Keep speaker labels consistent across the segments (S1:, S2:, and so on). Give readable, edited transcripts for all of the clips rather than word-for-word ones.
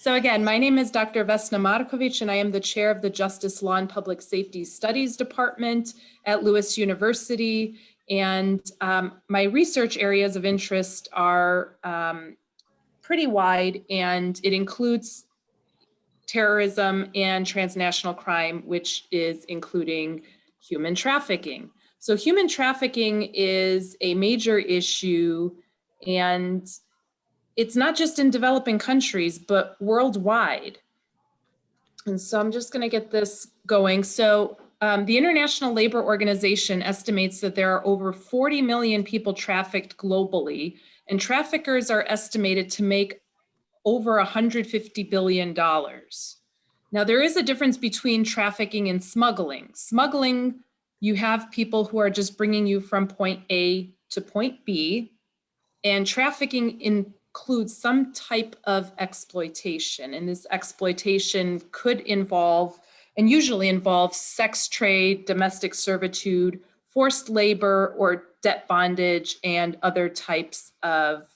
S1: So again, my name is Dr. Vesna Markovic, and I am the chair of the Justice, Law, and Public Safety Studies Department at Lewis University. And my research areas of interest are pretty wide, and it includes terrorism and transnational crime, which is including human trafficking. So human trafficking is a major issue, and it's not just in developing countries, but worldwide. And so I'm just going to get this going. So the International Labor Organization estimates that there are over 40 million people trafficked globally, and traffickers are estimated to make over $150 billion. Now, there is a difference between trafficking and smuggling. Smuggling, you have people who are just bringing you from point A to point B, and trafficking includes some type of exploitation. And this exploitation could involve, and usually involves, sex trade, domestic servitude, forced labor, or debt bondage, and other types of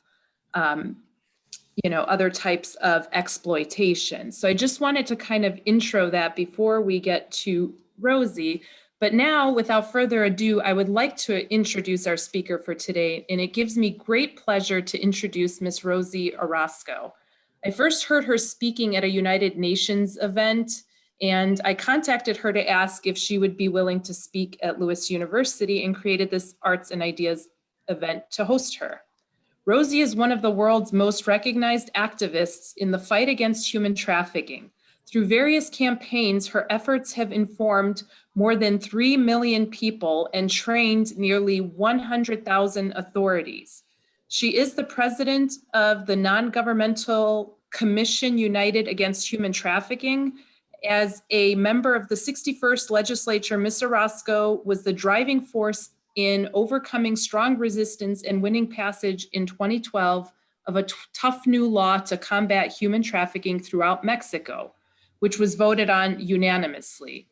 S1: exploitation. So I just wanted to kind of intro that before we get to Rosie. But now, without further ado, I would like to introduce our speaker for today, and it gives me great pleasure to introduce Ms. Rosie Orozco. I first heard her speaking at a United Nations event, and I contacted her to ask if she would be willing to speak at Lewis University, and created this Arts and Ideas event to host her. Rosie is one of the world's most recognized activists in the fight against human trafficking. Through various campaigns, her efforts have informed more than 3 million people and trained nearly 100,000 authorities. She is the president of the Non-Governmental Commission United Against Human Trafficking. As a member of the 61st legislature, Ms. Orozco was the driving force in overcoming strong resistance and winning passage in 2012 of a tough new law to combat human trafficking throughout Mexico, which was voted on unanimously.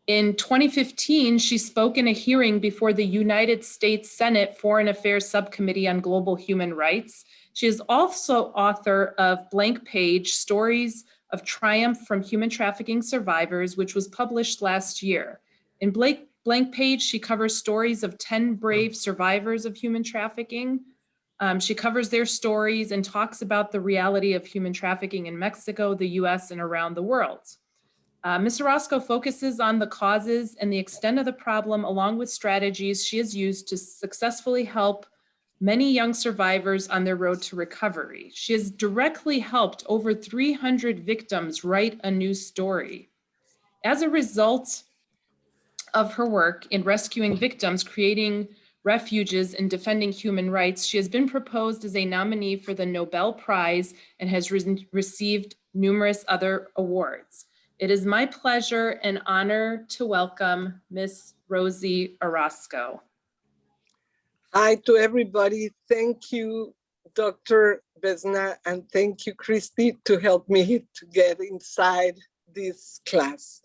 S1: In 2015, she spoke in a hearing before the United States Senate Foreign Affairs Subcommittee on Global Human Rights. She is also author of Blank Page, Stories of Triumph from Human Trafficking Survivors, which was published last year. In Blank Page, she covers stories of 10 brave survivors of human trafficking. She covers their stories and talks about the reality of human trafficking in Mexico, the US, and around the world. Ms. Orozco focuses on the causes and the extent of the problem, along with strategies she has used to successfully help many young survivors on their road to recovery. She has directly helped over 300 victims write a new story. As a result of her work in rescuing victims, creating refuges, and defending human rights, she has been proposed as a nominee for the Nobel Prize and has received numerous other awards. It is my pleasure and honor to welcome Ms. Rosie Orozco.
S2: Hi to everybody. Thank you, Dr. Vesna, and thank you, Christy, to help me to get inside this class.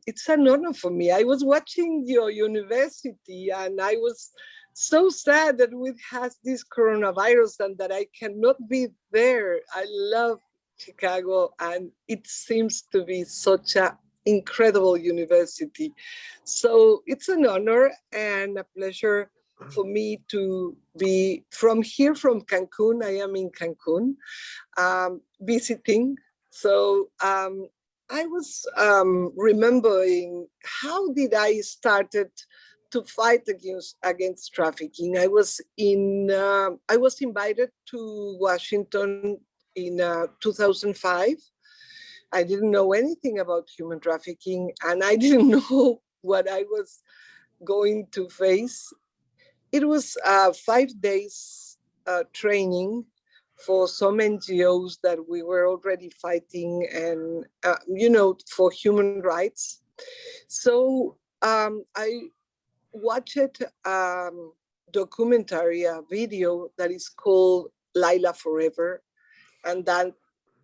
S2: It's an honor for me. I was watching your university and I was so sad that we have this coronavirus and that I cannot be there. I love Chicago and it seems to be such an incredible university. So it's an honor and a pleasure for me to be from here, from Cancun. I am in Cancun, visiting. So I was remembering how did I started to fight against trafficking. I was invited to Washington in 2005. I didn't know anything about human trafficking, and I didn't know what I was going to face. It was 5 days training for some NGOs that we were already fighting and, for human rights. So I watched a documentary, a video that is called Lila Forever, and that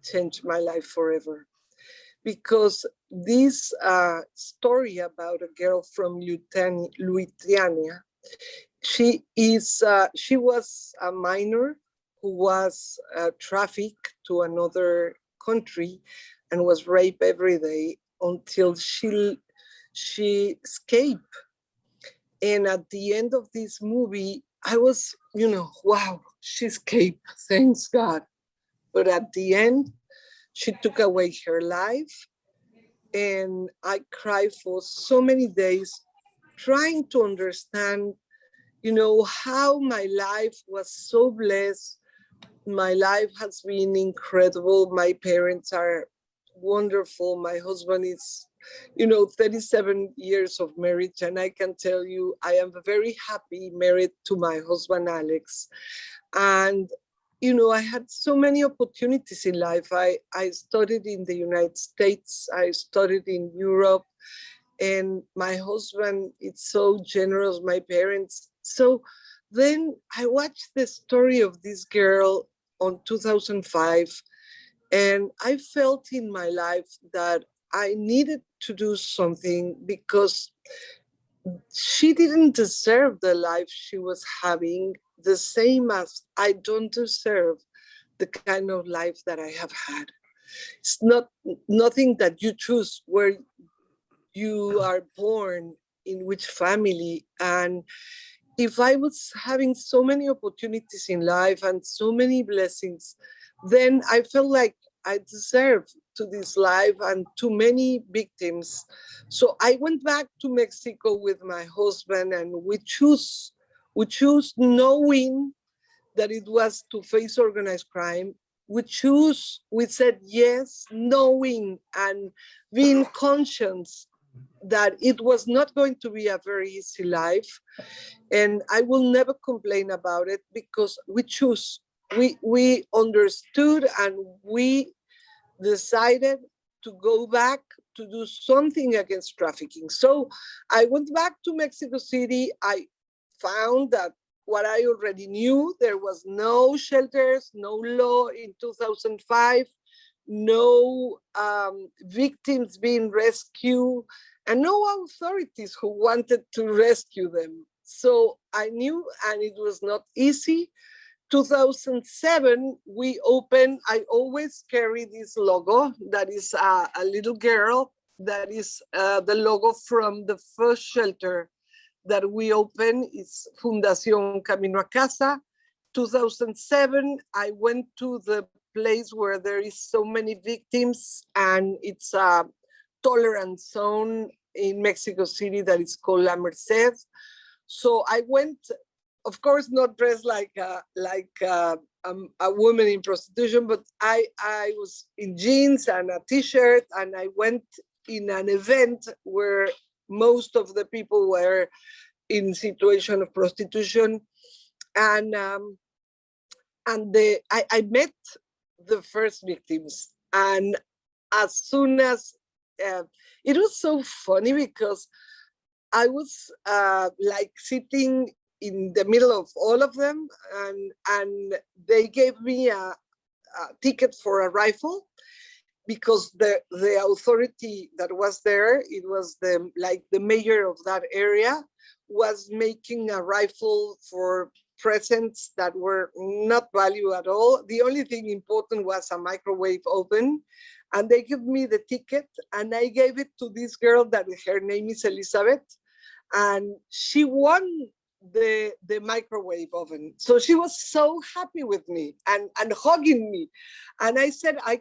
S2: changed my life forever. Because this story about a girl from Lithuania, she was a minor who was trafficked to another country and was raped every day until she escaped. And at the end of this movie, I was, wow, she escaped, thanks God. But at the end, she took away her life. And I cried for so many days trying to understand, how my life was so blessed. My life has been incredible. My parents are wonderful. My husband is, 37 years of marriage. And I can tell you, I am very happy married to my husband, Alex. And, I had so many opportunities in life. I studied in the United States. I studied in Europe. And my husband is so generous, my parents. So then I watched the story of this girl on 2005, and I felt in my life that I needed to do something because she didn't deserve the life she was having, the same as I don't deserve the kind of life that I have had. It's nothing that you choose where you are born, in which family. And if I was having so many opportunities in life and so many blessings, then I felt like I deserved to this life and too many victims. So I went back to Mexico with my husband, and we choose knowing that it was to face organized crime. We said yes, knowing and being conscious that it was not going to be a very easy life. And I will never complain about it because we understood, and we decided to go back to do something against trafficking. So I went back to Mexico City. I found that what I already knew, there was no shelters, no law in 2005, no victims being rescued, and no authorities who wanted to rescue them. So I knew, and it was not easy. 2007, we opened, I always carry this logo that is a little girl, that is the logo from the first shelter that we opened. It's Fundación Camino a Casa. 2007, I went to the place where there is so many victims, and it's a tolerance zone in Mexico City that is called La Merced. So I went, of course, not dressed like a woman in prostitution, but I was in jeans and a t-shirt, and I went in an event where most of the people were in situation of prostitution, and I met the first victims, and as soon as it was so funny because I was like sitting in the middle of all of them, and they gave me a ticket for a rifle because the authority that was there, it was the mayor of that area, was making a rifle for presents that were not value at all. The only thing important was a microwave oven. And they gave me the ticket, and I gave it to this girl that her name is Elizabeth, and she won the microwave oven. So she was so happy with me and hugging me. And I said, I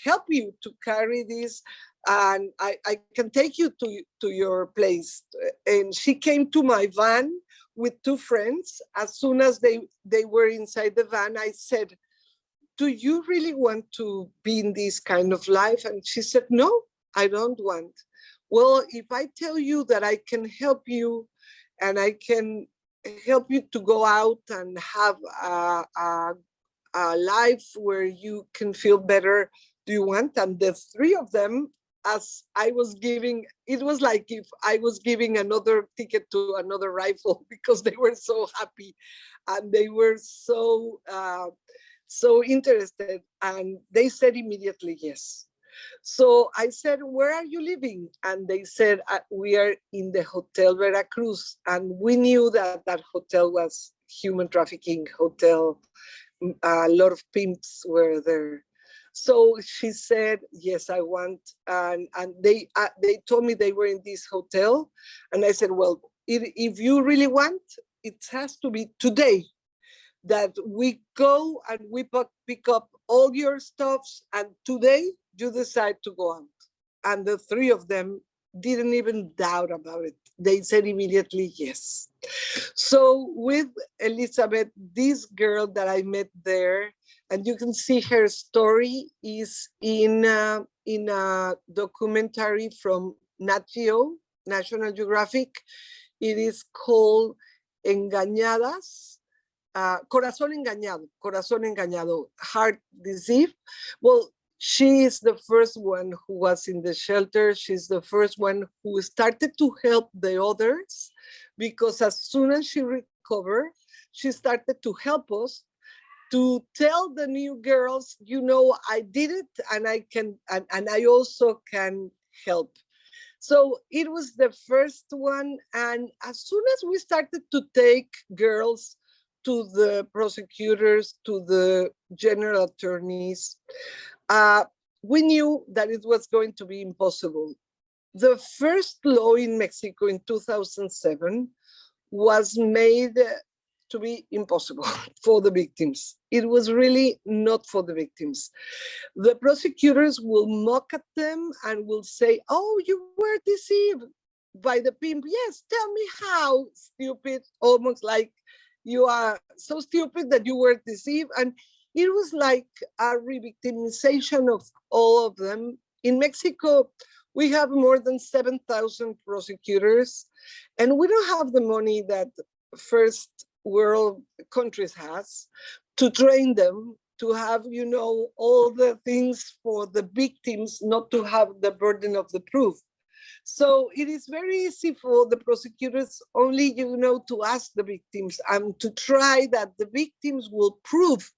S2: help you to carry this, and I can take you to your place. And she came to my van with two friends. As soon as they were inside the van, I said, do you really want to be in this kind of life? And she said, no, I don't want. Well, if I tell you that I can help you, and I can help you to go out and have a life where you can feel better, do you want? And the three of them, as I was giving, it was like if I was giving another ticket to another rifle, because they were so happy and they were so interested, and they said immediately yes. So I said, where are you living? And they said, we are in the Hotel Veracruz. And we knew that that hotel was human trafficking hotel. A lot of pimps were there. So she said, yes, I want, and they told me they were in this hotel. And I said, well, if you really want, it has to be today that we go and we pick up all your stuffs, and today you decide to go out. And the three of them didn't even doubt about it. They said immediately yes. So with Elizabeth, this girl that I met there, and you can see her story is in a documentary from Nat Geo, National Geographic. It is called Engañadas, Corazón Engañado, Heart Deceived. Well, she is the first one who was in the shelter. She's the first one who started to help the others, because as soon as she recovered, she started to help us to tell the new girls, you know, I did it, and I can, and I also can help. So it was the first one. And as soon as we started to take girls to the prosecutors, to the general attorneys, we knew that it was going to be impossible. The first law in Mexico in 2007 was made to be impossible for the victims. It was really not for the victims. The prosecutors will mock at them and will say, oh, you were deceived by the pimp. Yes, tell me how, stupid, almost like you are so stupid that you were deceived. And it was like a re-victimization of all of them. In Mexico, we have more than 7,000 prosecutors, and we don't have the money that first world countries has to train them, to have, you know, all the things for the victims not to have the burden of the proof. So it is very easy for the prosecutors only, you know, to ask the victims and to try that the victims will prove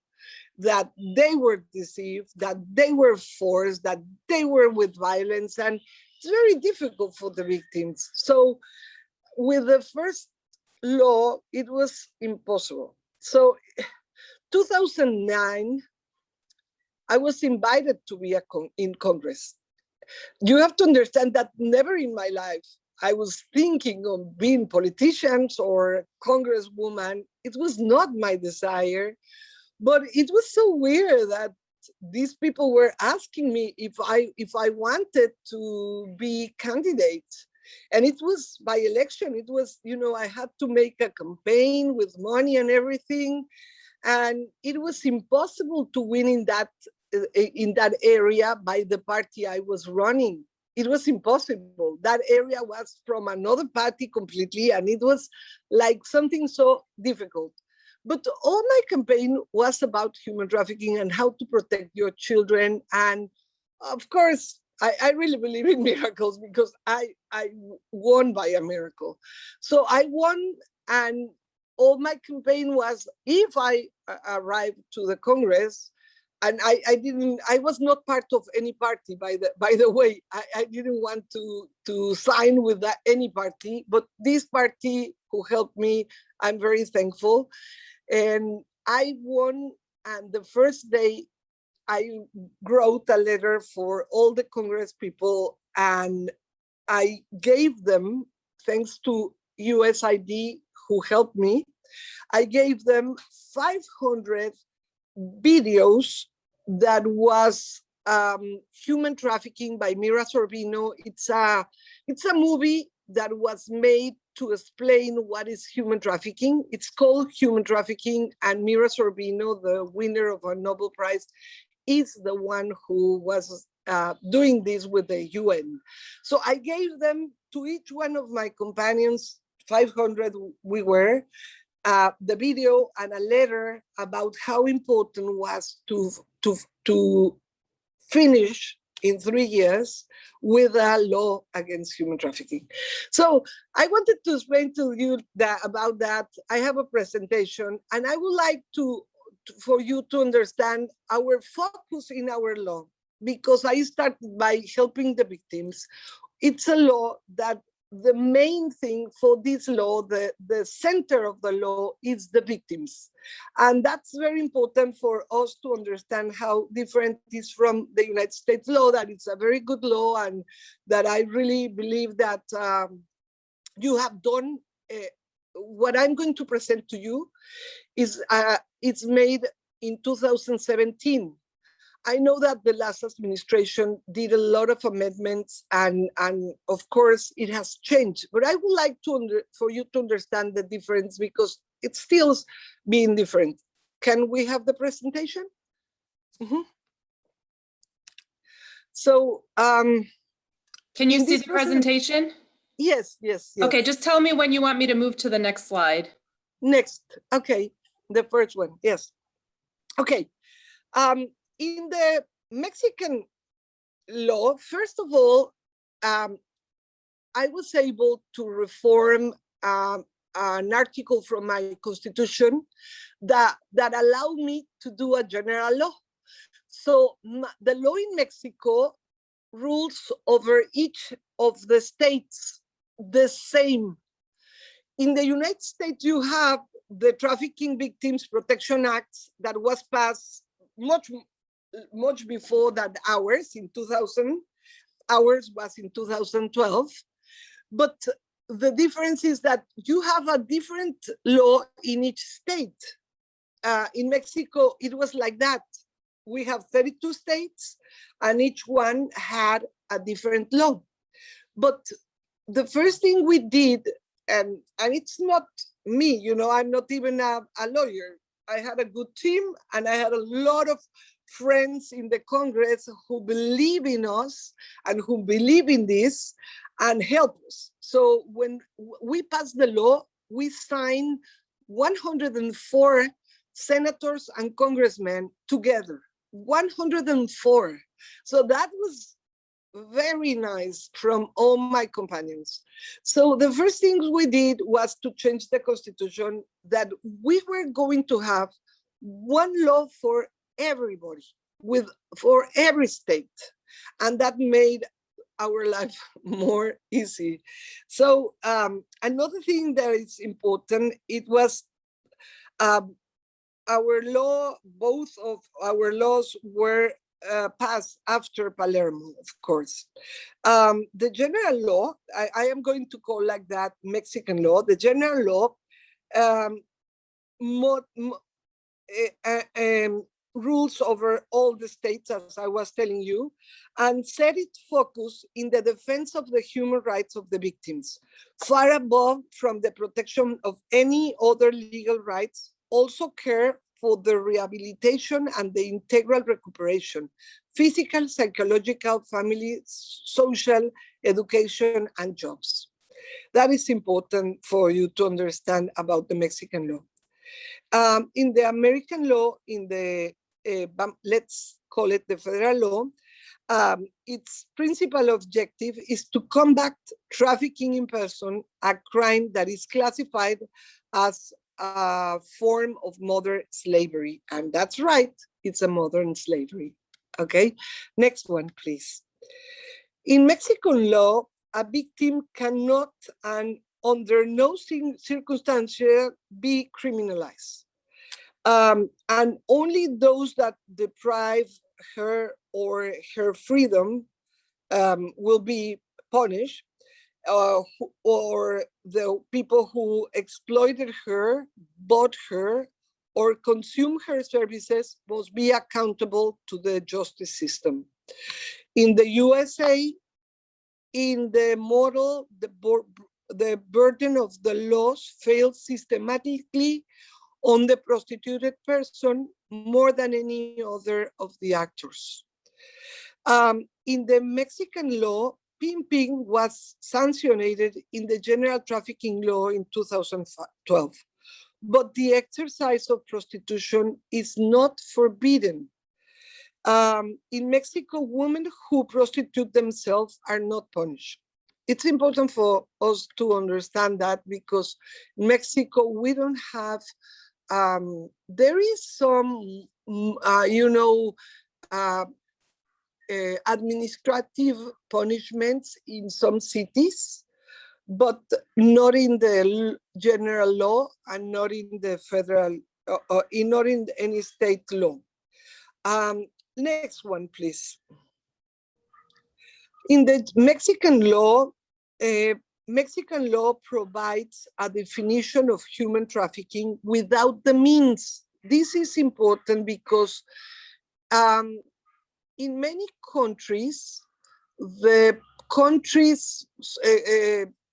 S2: that they were deceived, that they were forced, that they were with violence, and it's very difficult for the victims. So with the first law, it was impossible. So 2009, I was invited to be in Congress. You have to understand that never in my life I was thinking of being politicians or congresswoman. It was not my desire. But it was so weird that these people were asking me if I wanted to be candidate. And it was by election. It was, you know, I had to make a campaign with money and everything. And it was impossible to win in that area by the party I was running. It was impossible. That area was from another party completely. And it was like something so difficult. But all my campaign was about human trafficking and how to protect your children. And of course, I really believe in miracles, because I won by a miracle. So I won, and all my campaign was, if I arrived to the Congress, and I was not part of any party, by the way. I didn't want to sign with any party, but this party who helped me, I'm very thankful. And I won, and the first day I wrote a letter for all the Congress people, and I gave them, thanks to USAID who helped me, I gave them 500 videos that was Human Trafficking by Mira Sorvino. It's a movie that was made to explain what is human trafficking. It's called Human Trafficking, and Mira Sorvino, the winner of a Nobel Prize, is the one who was doing this with the UN. So I gave them to each one of my companions, 500 we were, the video and a letter about how important was to finish in 3 years with a law against human trafficking. So I wanted to explain to you about that. I have a presentation, and I would like for you to understand our focus in our law, because I started by helping the victims. It's a law that the main thing for this law, the center of the law is the victims. And that's very important for us to understand how different it is from the United States law, that it's a very good law, and that I really believe that you have done. What I'm going to present to you is it's made in 2017. I know that the last administration did a lot of amendments, and of course it has changed, but I would like for you to understand the difference, because it's still being different. Can we have the presentation? Mm-hmm. So,
S1: can you see the presentation?
S2: Yes.
S1: Okay, just tell me when you want me to move to the next slide.
S2: Next, okay, the first one, yes. Okay, in the Mexican law, first of all, I was able to reform an article from my constitution that allowed me to do a general law. So the law in Mexico rules over each of the states the same. In the United States, you have the Trafficking Victims Protection Act that was passed much before that ours in 2000. Ours was in 2012. But the difference is that you have a different law in each state. In Mexico, it was like that. We have 32 states, and each one had a different law. But the first thing we did, and it's not me, you know, I'm not even a lawyer. I had a good team, and I had a lot of friends in the Congress who believe in us and who believe in this and help us. So when we passed the law, we signed 104 senators and congressmen together, 104. So that was very nice from all my companions. So the first thing we did was to change the constitution, that we were going to have one law for everybody, for every state, and that made our life more easy. So another thing that is important, it was our law, both of our laws were passed after Palermo, of course. The general law, I am going to call like that Mexican law, the general law rules over all the states, as I was telling you, and set its focus in the defense of the human rights of the victims, far above from the protection of any other legal rights, also care for the rehabilitation and the integral recuperation, physical, psychological, family, social, education, and jobs. That is important for you to understand about the Mexican law. In the American law, in the, let's call it the federal law, its principal objective is to combat trafficking in person, a crime that is classified as a form of modern slavery. And that's right, it's a modern slavery. Okay, next one, please. In Mexican law, a victim cannot and under no circumstances be criminalized. And only those that deprive her or her freedom will be punished, or the people who exploited her, bought her, or consumed her services must be accountable to the justice system. In the USA, in the model, the burden of the laws fails systematically on the prostituted person more than any other of the actors. In the Mexican law, pimping was sanctioned in the general trafficking law in 2012, but the exercise of prostitution is not forbidden. In Mexico, women who prostitute themselves are not punished. It's important for us to understand that, because in Mexico, we don't have, there is some, administrative punishments in some cities, but not in the general law and not in the federal, not in any state law. Next one, please. In the Mexican law provides a definition of human trafficking without the means. This is important because in many countries, the countries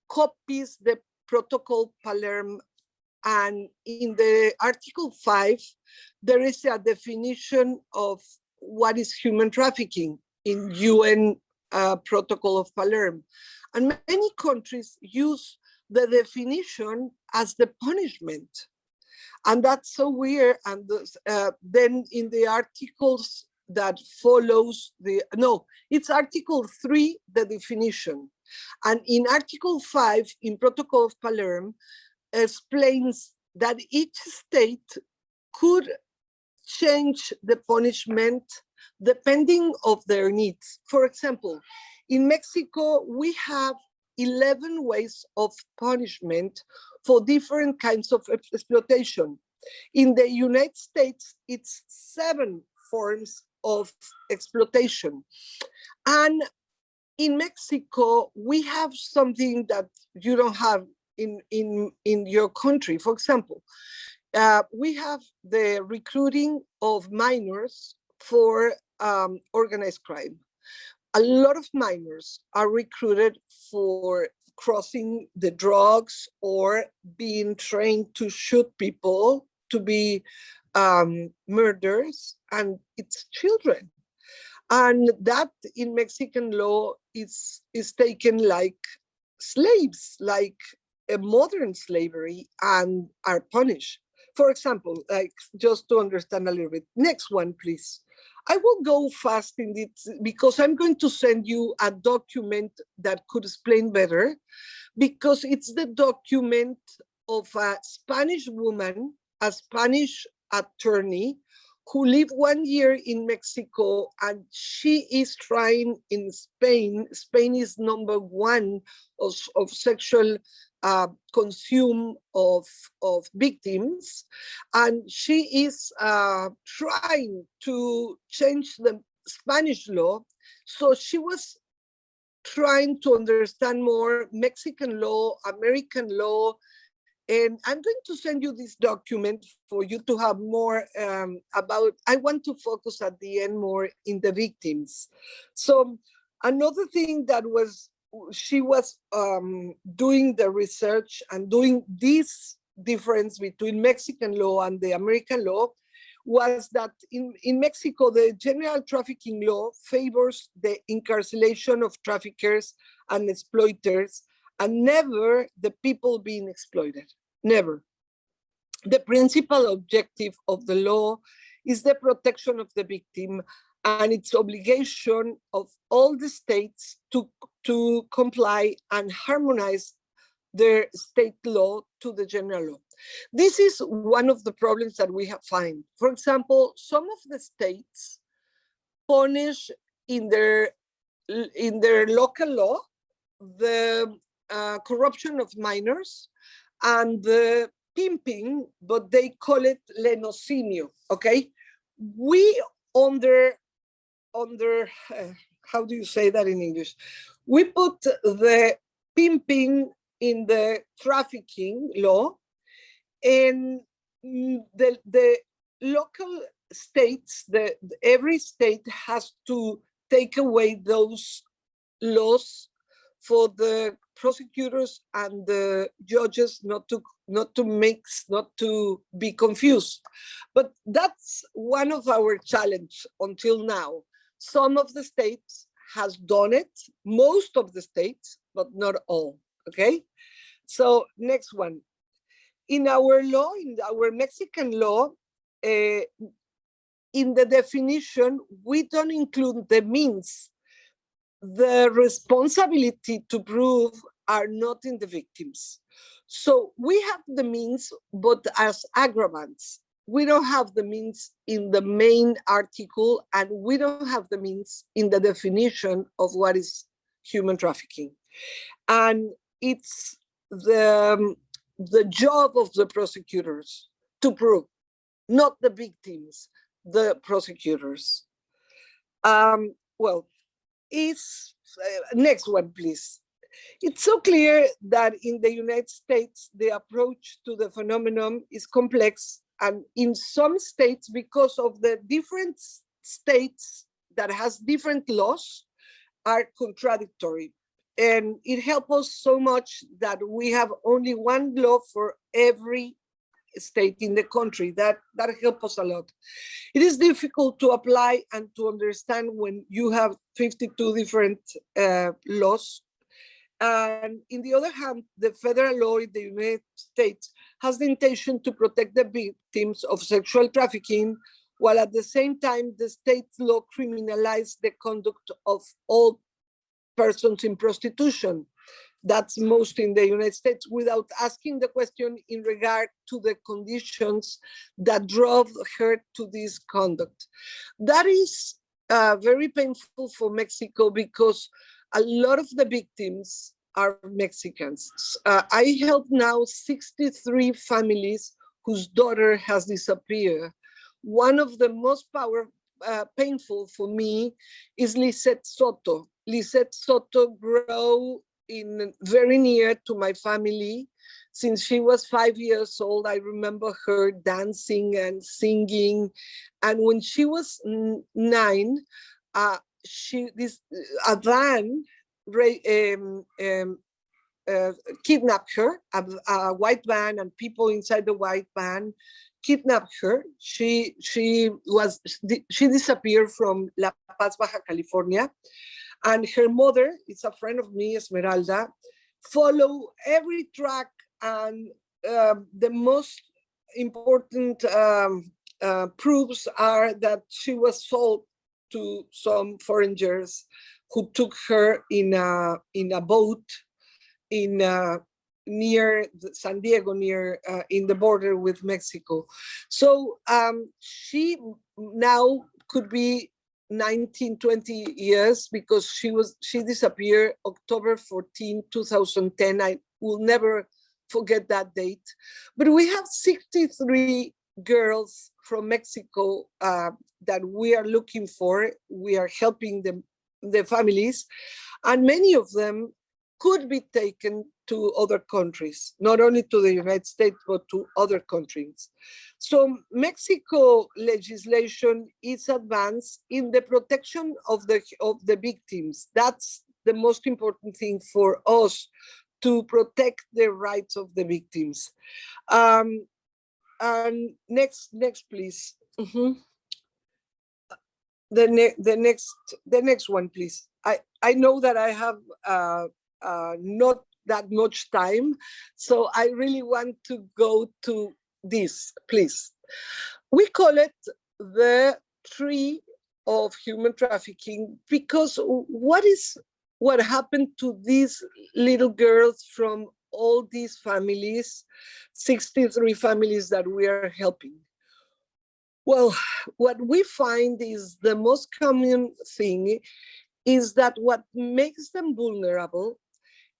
S2: copies the Protocol Palermo, and in the Article 5, there is a definition of what is human trafficking in UN Protocol of Palermo. And many countries use the definition as the punishment. And that's so weird. And then in the articles that follows it's Article 3, the definition. And in Article 5, in Protocol of Palermo, explains that each state could change the punishment depending of their needs. For example, in Mexico, we have 11 ways of punishment for different kinds of exploitation. In the United States, it's 7 forms of exploitation. And in Mexico, we have something that you don't have in your country. For example, we have the recruiting of minors for organized crime. A lot of minors are recruited for crossing the drugs or being trained to shoot people, to be murderers, and it's children. And that in Mexican law is taken like slaves, like a modern slavery, and are punished. For example, like just to understand a little bit. Next one, please. I will go fast in this because I'm going to send you a document that could explain better, because it's the document of a Spanish woman, a Spanish attorney, who lived 1 year in Mexico, and she is trying in Spain. Spain is #1 of sexual consume of victims, and she is trying to change the Spanish law. So she was trying to understand more Mexican law, American law, and I'm going to send you this document for you to have more about. I want to focus at the end more in the victims. So another thing that she was doing the research and doing this difference between Mexican law and the American law was that in Mexico, the general trafficking law favors the incarceration of traffickers and exploiters, and never the people being exploited, never. The principal objective of the law is the protection of the victim, and its obligation of all the states to comply and harmonize their state law to the general law. This is one of the problems that we have found. For example, some of the states punish in their local law the corruption of minors and the pimping, but they call it lenocinio, okay? We under how do you say that in English? We put the pimping in the trafficking law, and the local states, every state has to take away those laws for the prosecutors and the judges not to mix, not to be confused. But that's one of our challenge until now. Some of the states has done it, most of the states, but not all, okay? So next one. In our law, in our Mexican law, in the definition, we don't include the means. The responsibility to prove are not in the victims. So we have the means, but as aggravants. We don't have the means in the main article, and we don't have the means in the definition of what is human trafficking. And it's the job of the prosecutors to prove, not the victims, the prosecutors. Well, next one, please. It's so clear that in the United States, the approach to the phenomenon is complex, and in some states, because of the different states that has different laws, are contradictory. And it helps us so much that we have only one law for every state in the country. That helps us a lot. It is difficult to apply and to understand when you have 52 different laws. And in the other hand, the federal law in the United States has the intention to protect the victims of sexual trafficking, while at the same time, the state law criminalizes the conduct of all persons in prostitution. That's most in the United States, without asking the question in regard to the conditions that drove her to this conduct. That is very painful for Mexico, because a lot of the victims are Mexicans. I help now 63 families whose daughter has disappeared. One of the most painful for me is Lisette Soto. Lisette Soto grew very near to my family. Since she was 5 years old, I remember her dancing and singing. And when she was 9, a van kidnapped her, a white van, and people inside the white van kidnapped her. She disappeared from La Paz, Baja California. And her mother, it's a friend of me, Esmeralda, follow every track, and the most important proofs are that she was sold to some foreigners who took her in a boat near San Diego, in the border with Mexico. So she now could be 19, 20 years, because she disappeared October 14, 2010. I will never forget that date. But we have 63 girls from Mexico that we are looking for. We are helping the families, and many of them could be taken to other countries, not only to the United States, but to other countries. So Mexico legislation is advanced in the protection of the victims. That's the most important thing for us, to protect the rights of the victims. And next, please. The next one, please. I know that I have not that much time, so I really want to go to this, please. We call it the tree of human trafficking, because what happened to these little girls from all these families, 63 families that we are helping? Well, what we find is the most common thing is that what makes them vulnerable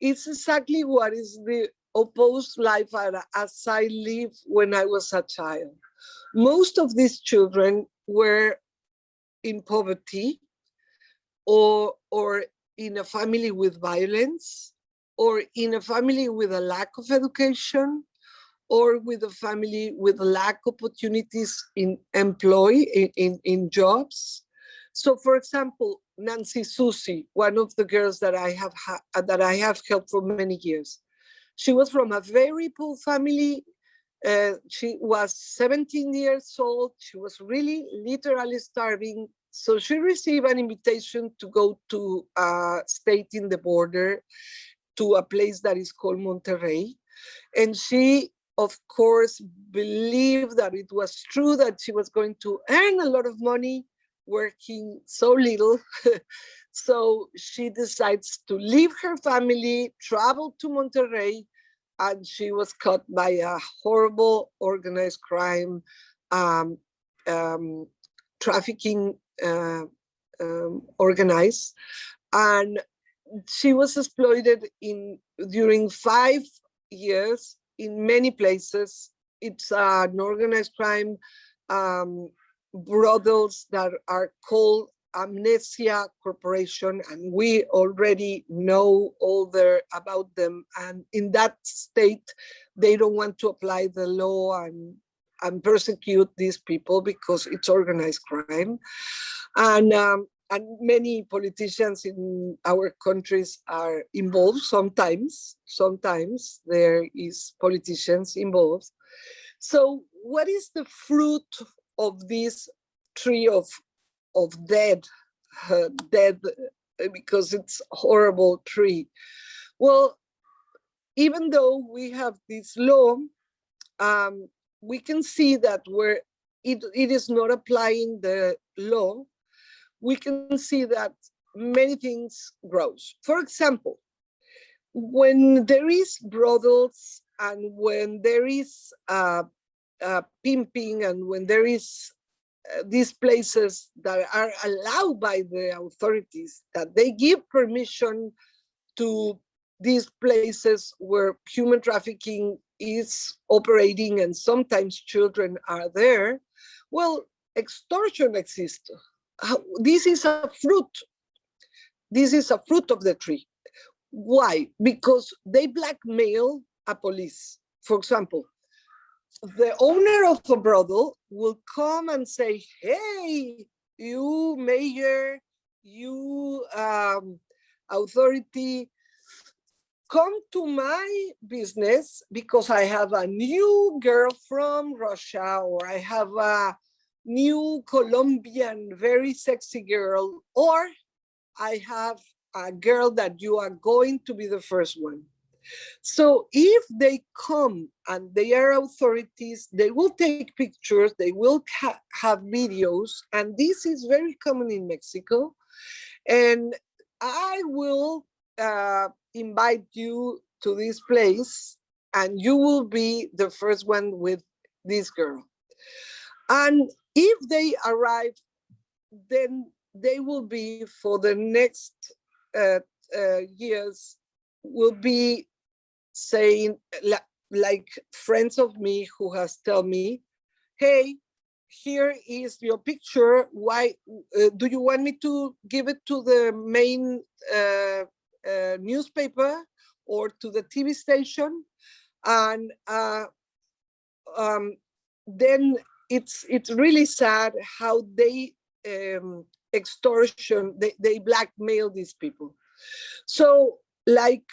S2: is exactly what is the opposed life as I lived when I was a child. Most of these children were in poverty, or in a family with violence, or in a family with a lack of education, or with a family with lack of opportunities in jobs. So, for example, Nancy Susie, one of the girls that I have helped for many years, she was from a very poor family. She was 17 years old. She was really literally starving. So she received an invitation to go to a state in the border, to a place that is called Monterrey. And she, of course, believed that it was true, that she was going to earn a lot of money working so little. So she decides to leave her family, travel to Monterrey, and she was caught by a horrible organized crime, trafficking organized. And she was exploited during 5 years in many places. It's an organized crime brothels that are called Amnesia Corporation, and we already know all about them. And in that state, they don't want to apply the law and persecute these people because it's organized crime. And many politicians in our countries are involved. Sometimes there is politicians involved. So what is the fruit of this tree of dead, because it's a horrible tree? Well, even though we have this law, we can see that where it is not applying the law, we can see that many things grows. For example, when there is brothels and when there is pimping and when there is these places that are allowed by the authorities, that they give permission to these places where human trafficking is operating and sometimes children are there, well, extortion exists. This is a fruit. This is a fruit of the tree. Why? Because they blackmail a police. For example, the owner of a brothel will come and say, hey, you mayor, you authority, come to my business because I have a new girl from Russia, or I have a new Colombian, very sexy girl, or I have a girl that you are going to be the first one. So if they come and they are authorities, they will take pictures, they will have videos, and this is very common in Mexico. And I will invite you to this place, and you will be the first one with this girl. And if they arrive, then they will be for the next years, will be saying, like friends of me who has told me, hey, here is your picture. Why do you want me to give it to the main newspaper or to the TV station? And then it's really sad how they extortion, they blackmail these people. So like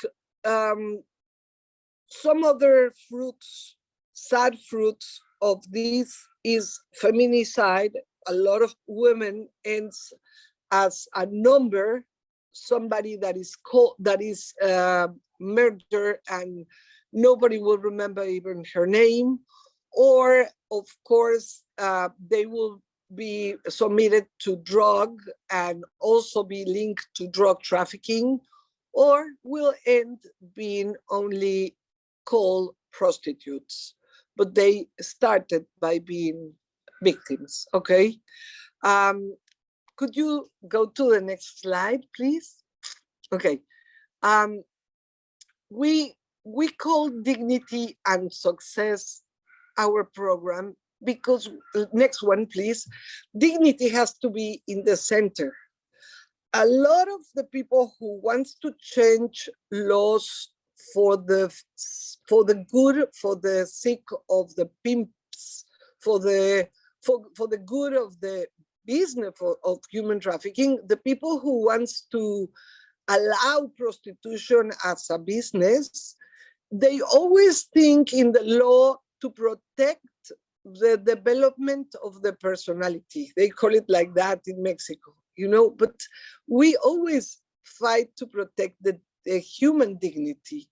S2: some other fruits, sad fruits of this is feminicide. A lot of women ends as a number, somebody that is called, that is murdered, and nobody will remember even her name. Or of course, they will be submitted to drug and also be linked to drug trafficking, or will end being only called prostitutes, but they started by being victims. Okay. Could you go to the next slide, please? Okay. We call Dignity and Success our program because, next one, please. Dignity has to be in the center. A lot of the people who wants to change laws for the good, for the sake of the pimps, for the good of the business of human trafficking, the people who wants to allow prostitution as a business, they always think in the law to protect the development of the personality. They call it like that in Mexico, you know, but we always fight to protect the human dignity.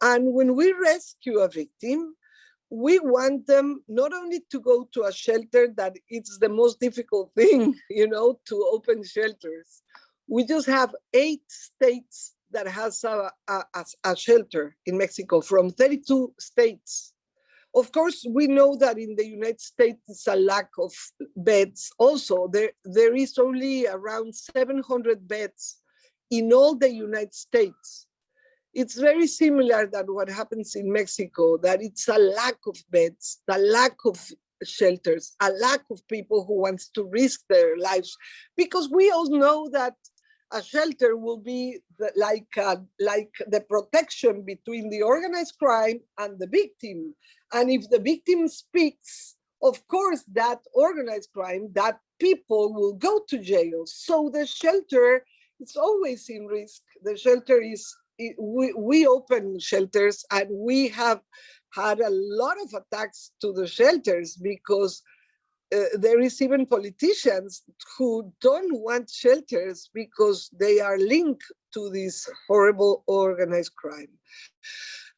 S2: And when we rescue a victim, we want them not only to go to a shelter, that it's the most difficult thing, you know, to open shelters. We just have 8 states that has a shelter in Mexico from 32 states. Of course, we know that in the United States, it's a lack of beds. Also, there is only around 700 beds in all the United States. It's very similar than what happens in Mexico, that it's a lack of beds, the lack of shelters, a lack of people who wants to risk their lives, because we all know that a shelter will be like the protection between the organized crime and the victim. And if the victim speaks, of course, that organized crime, that people will go to jail. So the shelter is always in risk. The shelter is, we open shelters, and we have had a lot of attacks to the shelters because there is even politicians who don't want shelters because they are linked to this horrible organized crime.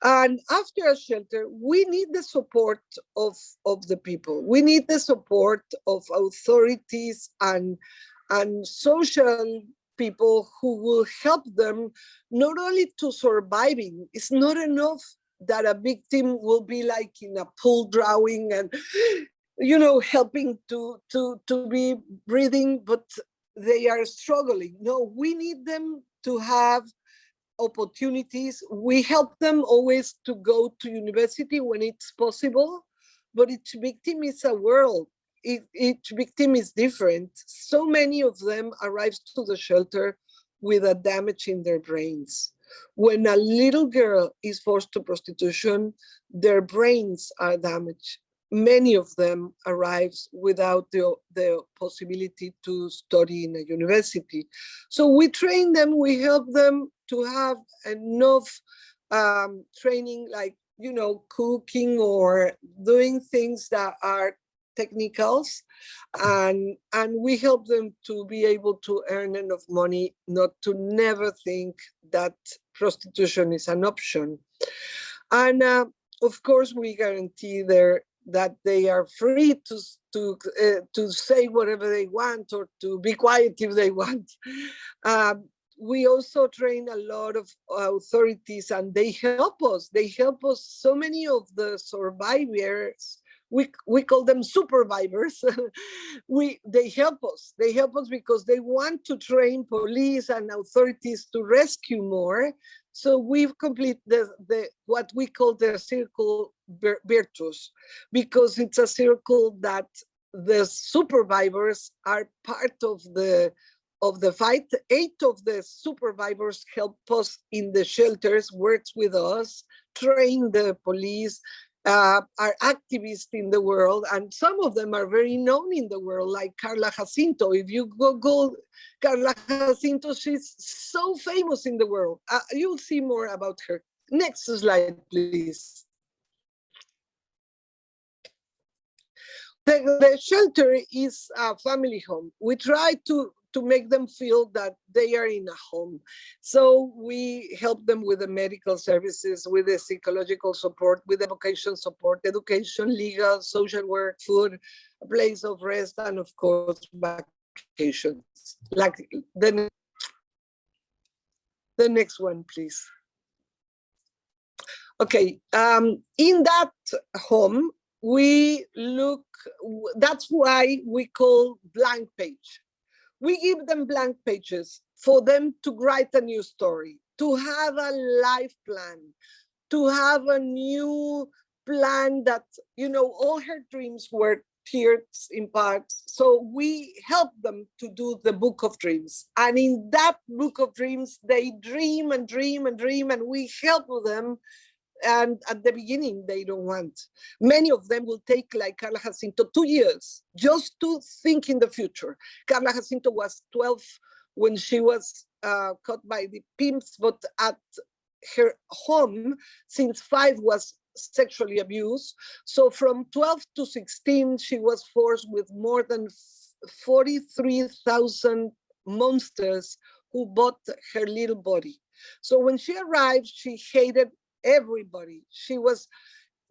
S2: And after a shelter, we need the support of the people. We need the support of authorities and social people who will help them not only to surviving. It's not enough that a victim will be like in a pool drowning and, you know, helping to be breathing, but they are struggling. No, we need them to have opportunities. We help them always to go to university when it's possible, but each victim is a world. Each victim is different. So many of them arrive to the shelter with a damage in their brains. When a little girl is forced to prostitution, their brains are damaged. Many of them arrive without the possibility to study in a university. So we train them, we help them to have enough training, like, you know, cooking or doing things that are technicals, and we help them to be able to earn enough money not to never think that prostitution is an option. And of course, we guarantee that they are free to say whatever they want or to be quiet if they want. We also train a lot of authorities, and they help us. They help us. So many of the survivors, we call them supervivors. They help us. They help us because they want to train police and authorities to rescue more. So we've completed the what we call the circle virtuous, because it's a circle that the supervivors are part of the fight. 8 of the supervivors help us in the shelters, works with us, train the police, are activists in the world, and some of them are very known in the world, like Carla Jacinto. If you Google Carla Jacinto, she's so famous in the world. You'll see more about her. Next slide, please. The shelter is a family home. We try to make them feel that they are in a home. So we help them with the medical services, with the psychological support, with the vocational support, education, legal, social work, food, a place of rest, and of course, vacations. Like the next one, please. Okay, in that home, we look, that's why we call blank page. We give them blank pages for them to write a new story, to have a life plan, to have a new plan that, you know, all her dreams were tiered in parts. So we help them to do the book of dreams. And in that book of dreams, they dream and dream and dream, and we help them. And at the beginning, they don't want. Many of them will take, like Carla Jacinto, 2 years just to think in the future. Carla Jacinto was 12 when she was caught by the pimps, but at her home, since 5 was sexually abused. So from 12 to 16, she was forced with more than 43,000 monsters who bought her little body. So when she arrived, she hated everybody. She was,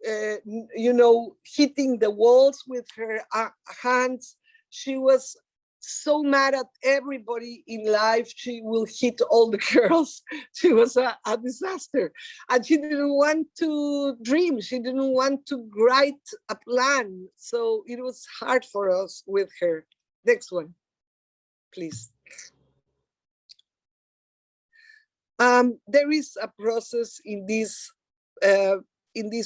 S2: you know, hitting the walls with her hands. She was so mad at everybody in life. She will hit all the girls. She was a disaster. And she didn't want to dream. She didn't want to write a plan. So it was hard for us with her. Next one, please. There is a process in this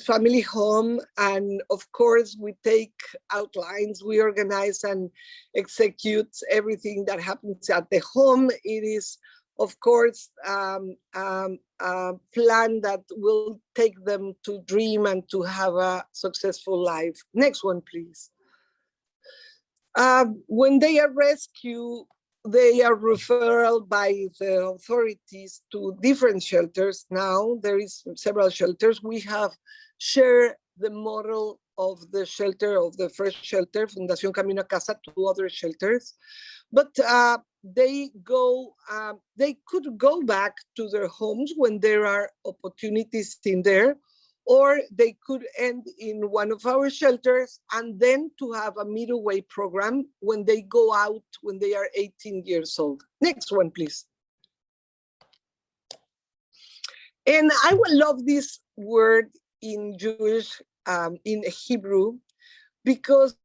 S2: family home, and of course we take outlines, we organize and execute everything that happens at the home. It is, of course, a plan that will take them to dream and to have a successful life. Next one, please. When they are rescued, they are referred by the authorities to different shelters. Now there is several shelters. We have shared the model of the shelter, of the first shelter, Fundación Camino a Casa, to other shelters. But they could go back to their homes when there are opportunities in there, or they could end in one of our shelters and then to have a middle way program when they go out when they are 18 years old. Next one, please. And I would love this word in Jewish, in Hebrew, because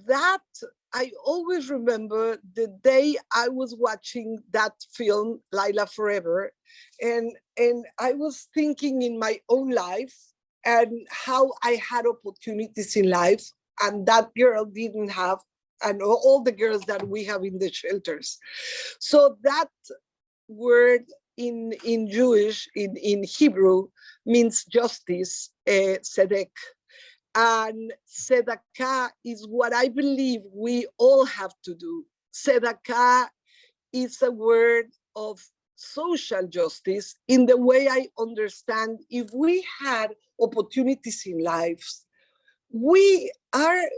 S2: that I always remember the day I was watching that film, Lila Forever, and I was thinking in my own life and how I had opportunities in life, and that girl didn't have, and all the girls that we have in the shelters. So that word in Jewish, in Hebrew, means justice, tzedek. And tzedakah is what I believe we all have to do. Tzedakah is a word of social justice in the way I understand. If we had opportunities in lives, we are,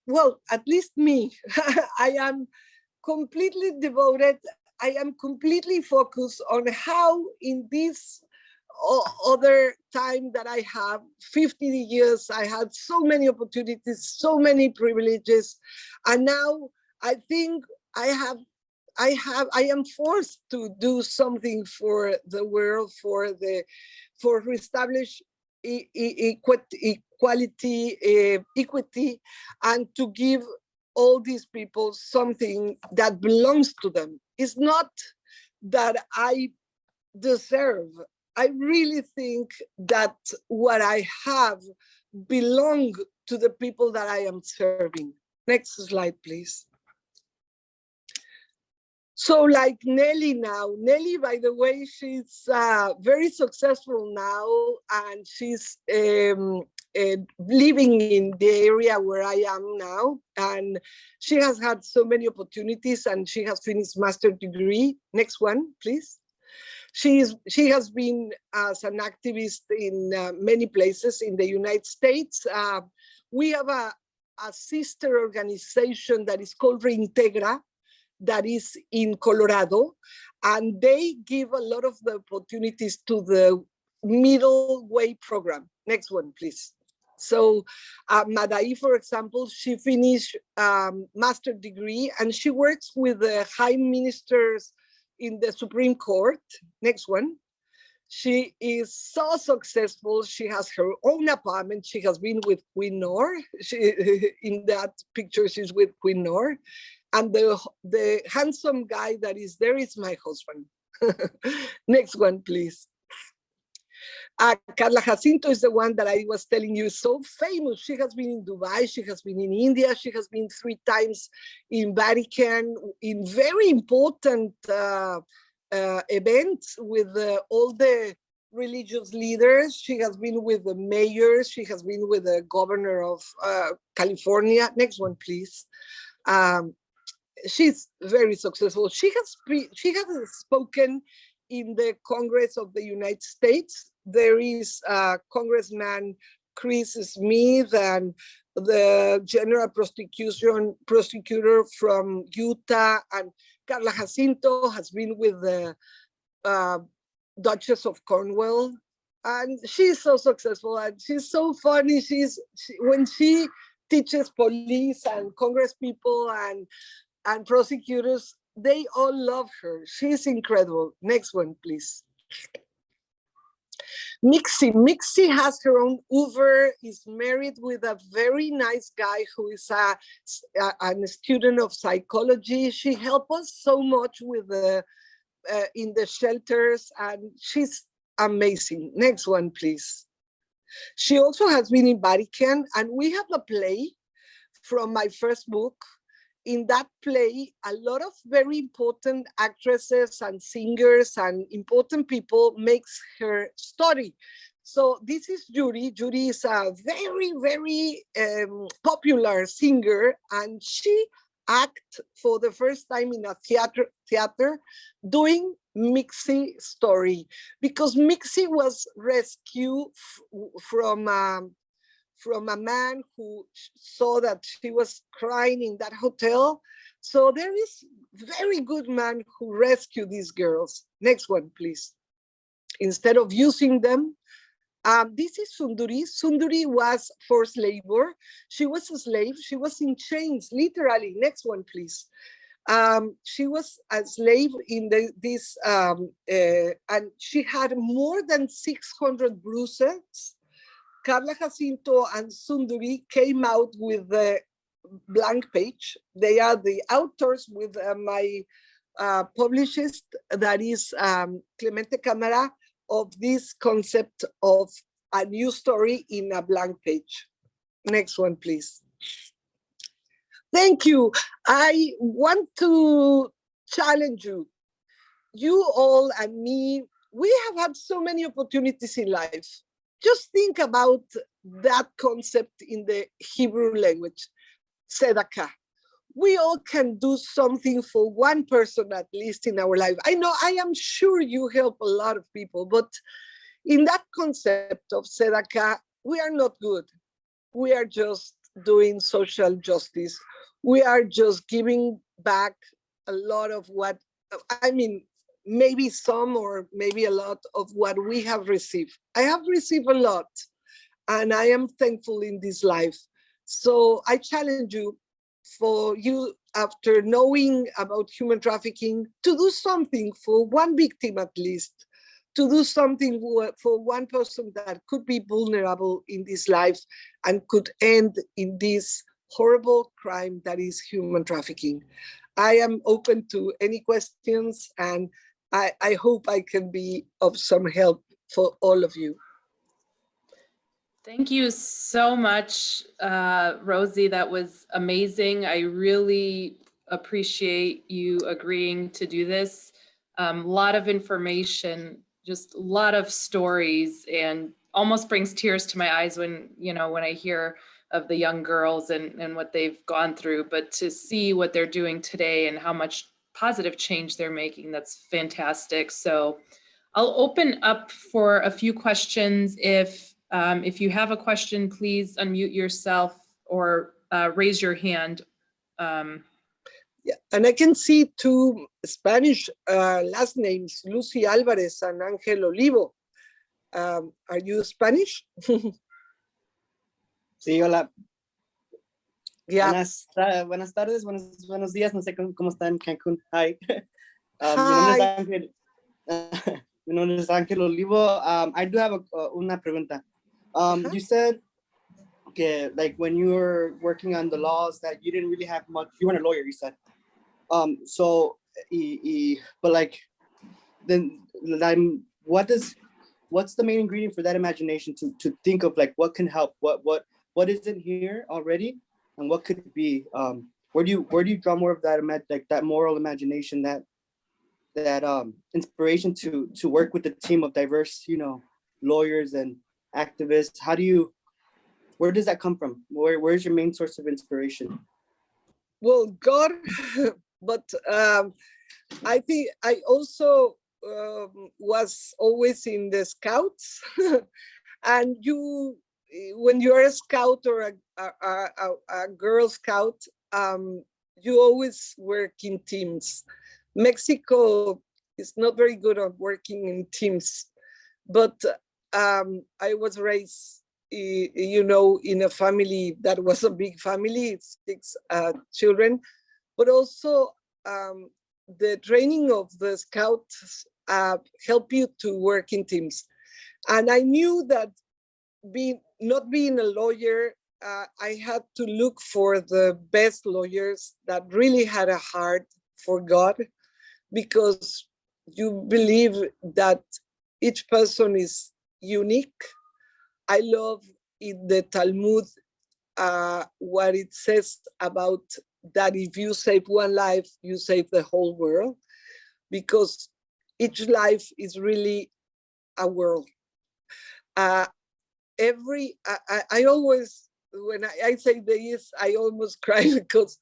S2: well, at least me, I am completely devoted, I am completely focused on how in this other time that I have, 50 years, I had so many opportunities, so many privileges, and now I think I am forced to do something for the world, for reestablish equality, equity, and to give all these people something that belongs to them. It's not that I deserve. I really think that what I have belong to the people that I am serving. Next slide, please. So like Nelly now, Nelly, by the way, she's very successful now, and she's living in the area where I am now, and she has had so many opportunities, and she has finished master's degree. Next one, please. She has been as an activist in many places in the United States. We have a sister organization that is called Reintegra, that is in Colorado, and they give a lot of the opportunities to the middle way program. Next one, please. So Madai, for example, she finished master degree, and she works with the high ministers in the Supreme Court. Next one. She is so successful. She has her own apartment. She has been with Queen Noor. In that picture, she's with Queen Noor. And the handsome guy that is there is my husband. Next one, please. Carla Jacinto is the one that I was telling you, so famous. She has been in Dubai, she has been in India, she has been 3 times in Vatican, in very important events with all the religious leaders. She has been with the mayors, she has been with the governor of California. Next one, please. She's very successful. She has spoken in the Congress of the United States. There is Congressman Chris Smith and the general prosecutor from Utah, and Carla Jacinto has been with the Duchess of Cornwall, and she's so successful and she's so funny. When she teaches police and Congress people and prosecutors, they all love her. She's incredible. Next one, please. Mixi has her own Uber, is married with a very nice guy who is a student of psychology. She helped us so much with the in the shelters, and she's amazing. Next one, please. She also has been in Vatican, and we have a play from my first book. In that play, a lot of very important actresses and singers and important people makes her story. So this is Yuri. Yuri is a very, very popular singer, and she acted for the first time in a theater doing Mixi story, because Mixi was rescued from a man who saw that she was crying in that hotel. So there is very good man who rescued these girls. Next one, please. Instead of using them, this is Sunduri. Sunduri was forced labor. She was a slave. She was in chains, literally. Next one, please. She was a slave in and she had more than 600 bruises. Carla Jacinto and Sunduri came out with the blank page. They are the authors with my publicist, that is Clemente Camara, of this concept of a new story in a blank page. Next one, please. Thank you. I want to challenge you. You all and me, we have had so many opportunities in life. Just think about that concept in the Hebrew language, tzedakah. We all can do something for one person at least in our life. I know, I am sure you help a lot of people, but in that concept of tzedakah, we are not good. We are just doing social justice. We are just giving back a lot of what, I mean, maybe some or maybe a lot of what we have received. I have received a lot, and I am thankful in this life. So I challenge you, for you, after knowing about human trafficking, to do something for one victim at least, to do something for one person that could be vulnerable in this life and could end in this horrible crime that is human trafficking. I am open to any questions, and I hope I can be of some help for all of you.
S1: Thank you so much, Rosie. That was amazing. I really appreciate you agreeing to do this. A lot of information, just a lot of stories, and almost brings tears to my eyes when, when I hear of the young girls and what they've gone through. But to see what they're doing today and how much positive change they're making, that's fantastic. So I'll open up for a few questions. If you have a question, please unmute yourself or raise your hand.
S2: Yeah, and I can see two Spanish last names, Lucy Alvarez and Ángel Olivo. Are you Spanish?
S3: Sí, hola.
S2: Yeah.
S3: Buenas tardes, buenos días, no sé cómo está en Cancún. Hi.
S2: Hi.
S3: Mi nombre es Ángel Olivo. I do have una pregunta. You said, okay, like when you were working on the laws that you didn't really have much, you weren't a lawyer, you said. But like, then what's the main ingredient for that imagination to think of like what can help, what isn't here already, and what could be? Where do you draw more of that that moral imagination, that inspiration to work with a team of diverse, lawyers and activists? Where does that come from? Where's your main source of inspiration?
S2: Well, God, but I think I also was always in the Scouts, and when you're a Scout or a Girl Scout, you always work in teams. Mexico is not very good at working in teams, but I was raised, in a family that was a big family, 6 children, but also the training of the Scouts help you to work in teams. And I knew that not being a lawyer, I had to look for the best lawyers that really had a heart for God, because you believe that each person is unique. I love in the Talmud what it says about that if you save one life, you save the whole world, because each life is really a world. I always, when I say this, I almost cry because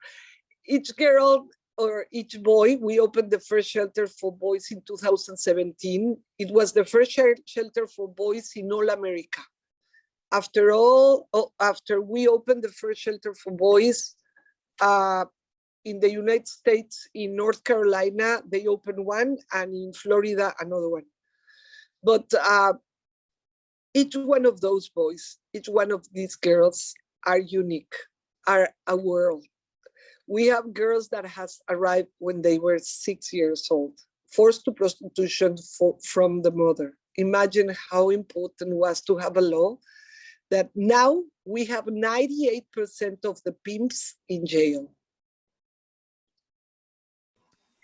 S2: each girl or each boy, we opened the first shelter for boys in 2017. It was the first shelter for boys in all America. After we opened the first shelter for boys in the United States, in North Carolina, they opened one, and in Florida, another one. But each one of those boys, each one of these girls are unique, are a world. We have girls that has arrived when they were 6 years old, forced to prostitution from the mother. Imagine how important it was to have a law that now we have 98% of the pimps in jail.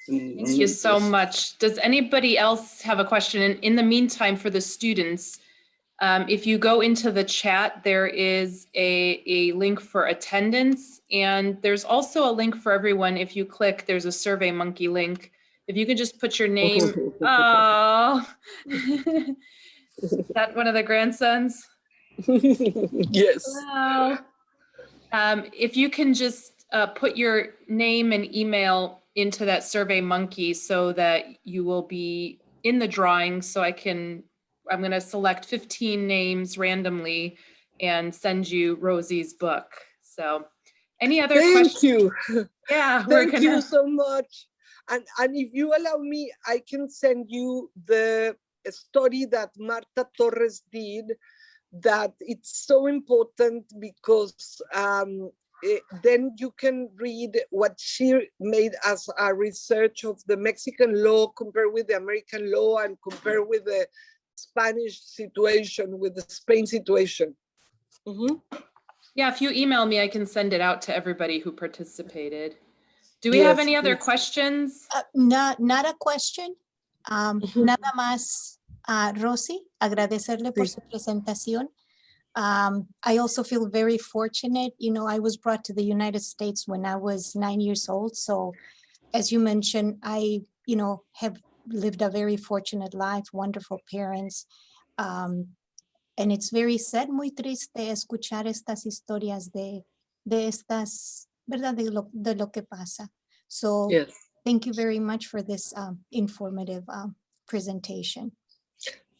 S1: Thank you so much. Does anybody else have a question? And in the meantime, for the students, if you go into the chat, there is a link for attendance, and there's also a link for everyone. If you click, there's a Survey Monkey link. If you could just put your name. Oh, is that one of the grandsons?
S2: Yes.
S1: Wow. If you can just put your name and email into that Survey Monkey so that you will be in the drawing, so I'm going to select 15 names randomly and send you Rosie's book. So any other questions?
S2: Thank you.
S1: Yeah,
S2: Thank you so much. And if you allow me, I can send you the study that Marta Torres did, that it's so important because then you can read what she made as a research of the Mexican law compared with the American law and compared with the Spanish situation, with the Spain situation.
S1: Yeah, if you email me, I can send it out to everybody who participated. Do we have any other questions?
S4: Not a question. Nada más, Rosie, agradecerle por su presentación. I also feel very fortunate. You know, I was brought to the United States when I was 9 years old. So as you mentioned, I, have lived a very fortunate life, wonderful parents. And it's very sad, muy triste escuchar estas historias de estas, ¿verdad? De lo que pasa. So thank you very much for this informative presentation.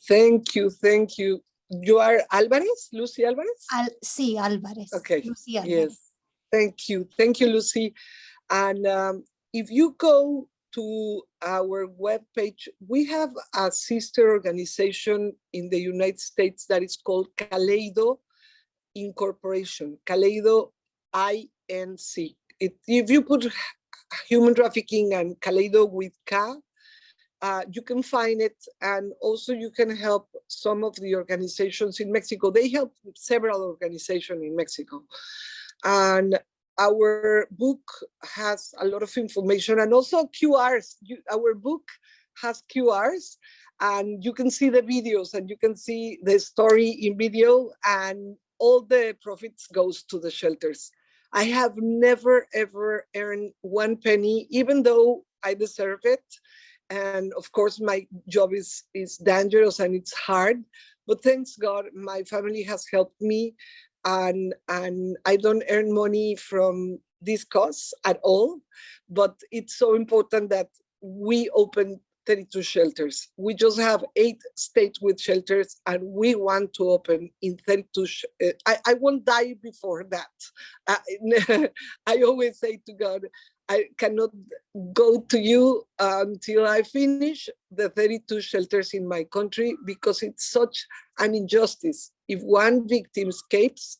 S2: Thank you. Thank you. You are Alvarez, Lucy Alvarez?
S4: Sí, Alvarez.
S2: Okay.
S4: Lucy Alvarez.
S2: Yes. Thank you. Thank you, Lucy. And if you go to our webpage, we have a sister organization in the United States that is called Kaleido Incorporation, Kaleido INC. If you put human trafficking and Kaleido with K, you can find it, and also you can help some of the organizations in Mexico. They help several organizations in Mexico. And our book has a lot of information and also QRs. Our book has QRs, and you can see the videos and you can see the story in video, and all the profits goes to the shelters. I have never, ever earned 1 penny, even though I deserve it. And of course, my job is dangerous and it's hard, but thanks God, my family has helped me, and I don't earn money from this cause at all, but it's so important that we open 32 shelters. We just have 8 states with shelters, and we want to open in 32. I won't die before that. I always say to God, I cannot go to you until I finish the 32 shelters in my country, because it's such an injustice. If one victim escapes,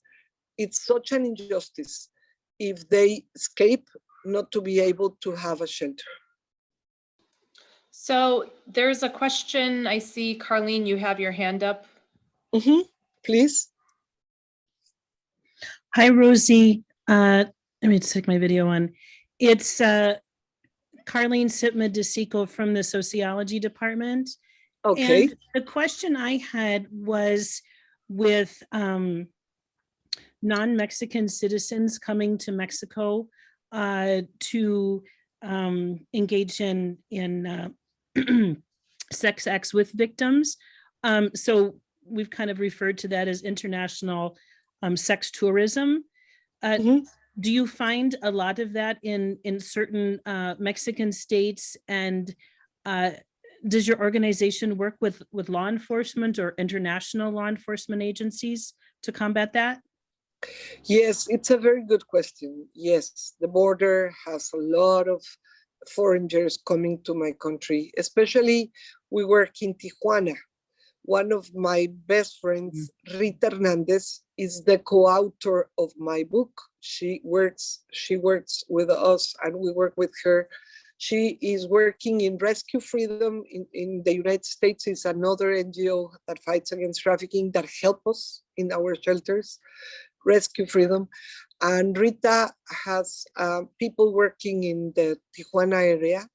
S2: it's such an injustice if they escape not to be able to have a shelter.
S1: So there's a question. I see, Carlene, you have your hand up.
S2: Please.
S5: Hi, Rosie. Let me take my video on. It's Carlene Sitma-DeSico from the Sociology Department.
S2: Okay.
S5: And the question I had was with non-Mexican citizens coming to Mexico to engage in sex acts with victims. So we've kind of referred to that as international sex tourism. Do you find a lot of that in certain Mexican states? And does your organization work with law enforcement or international law enforcement agencies to combat that?
S2: Yes, it's a very good question. Yes, the border has a lot of foreigners coming to my country, especially we work in Tijuana. One of my best friends, Rita Hernandez, is the co-author of my book. She works with us and we work with her. She is working in Rescue Freedom in the United States. Is another NGO that fights against trafficking that help us in our shelters, Rescue Freedom. And Rita has people working in the Tijuana area,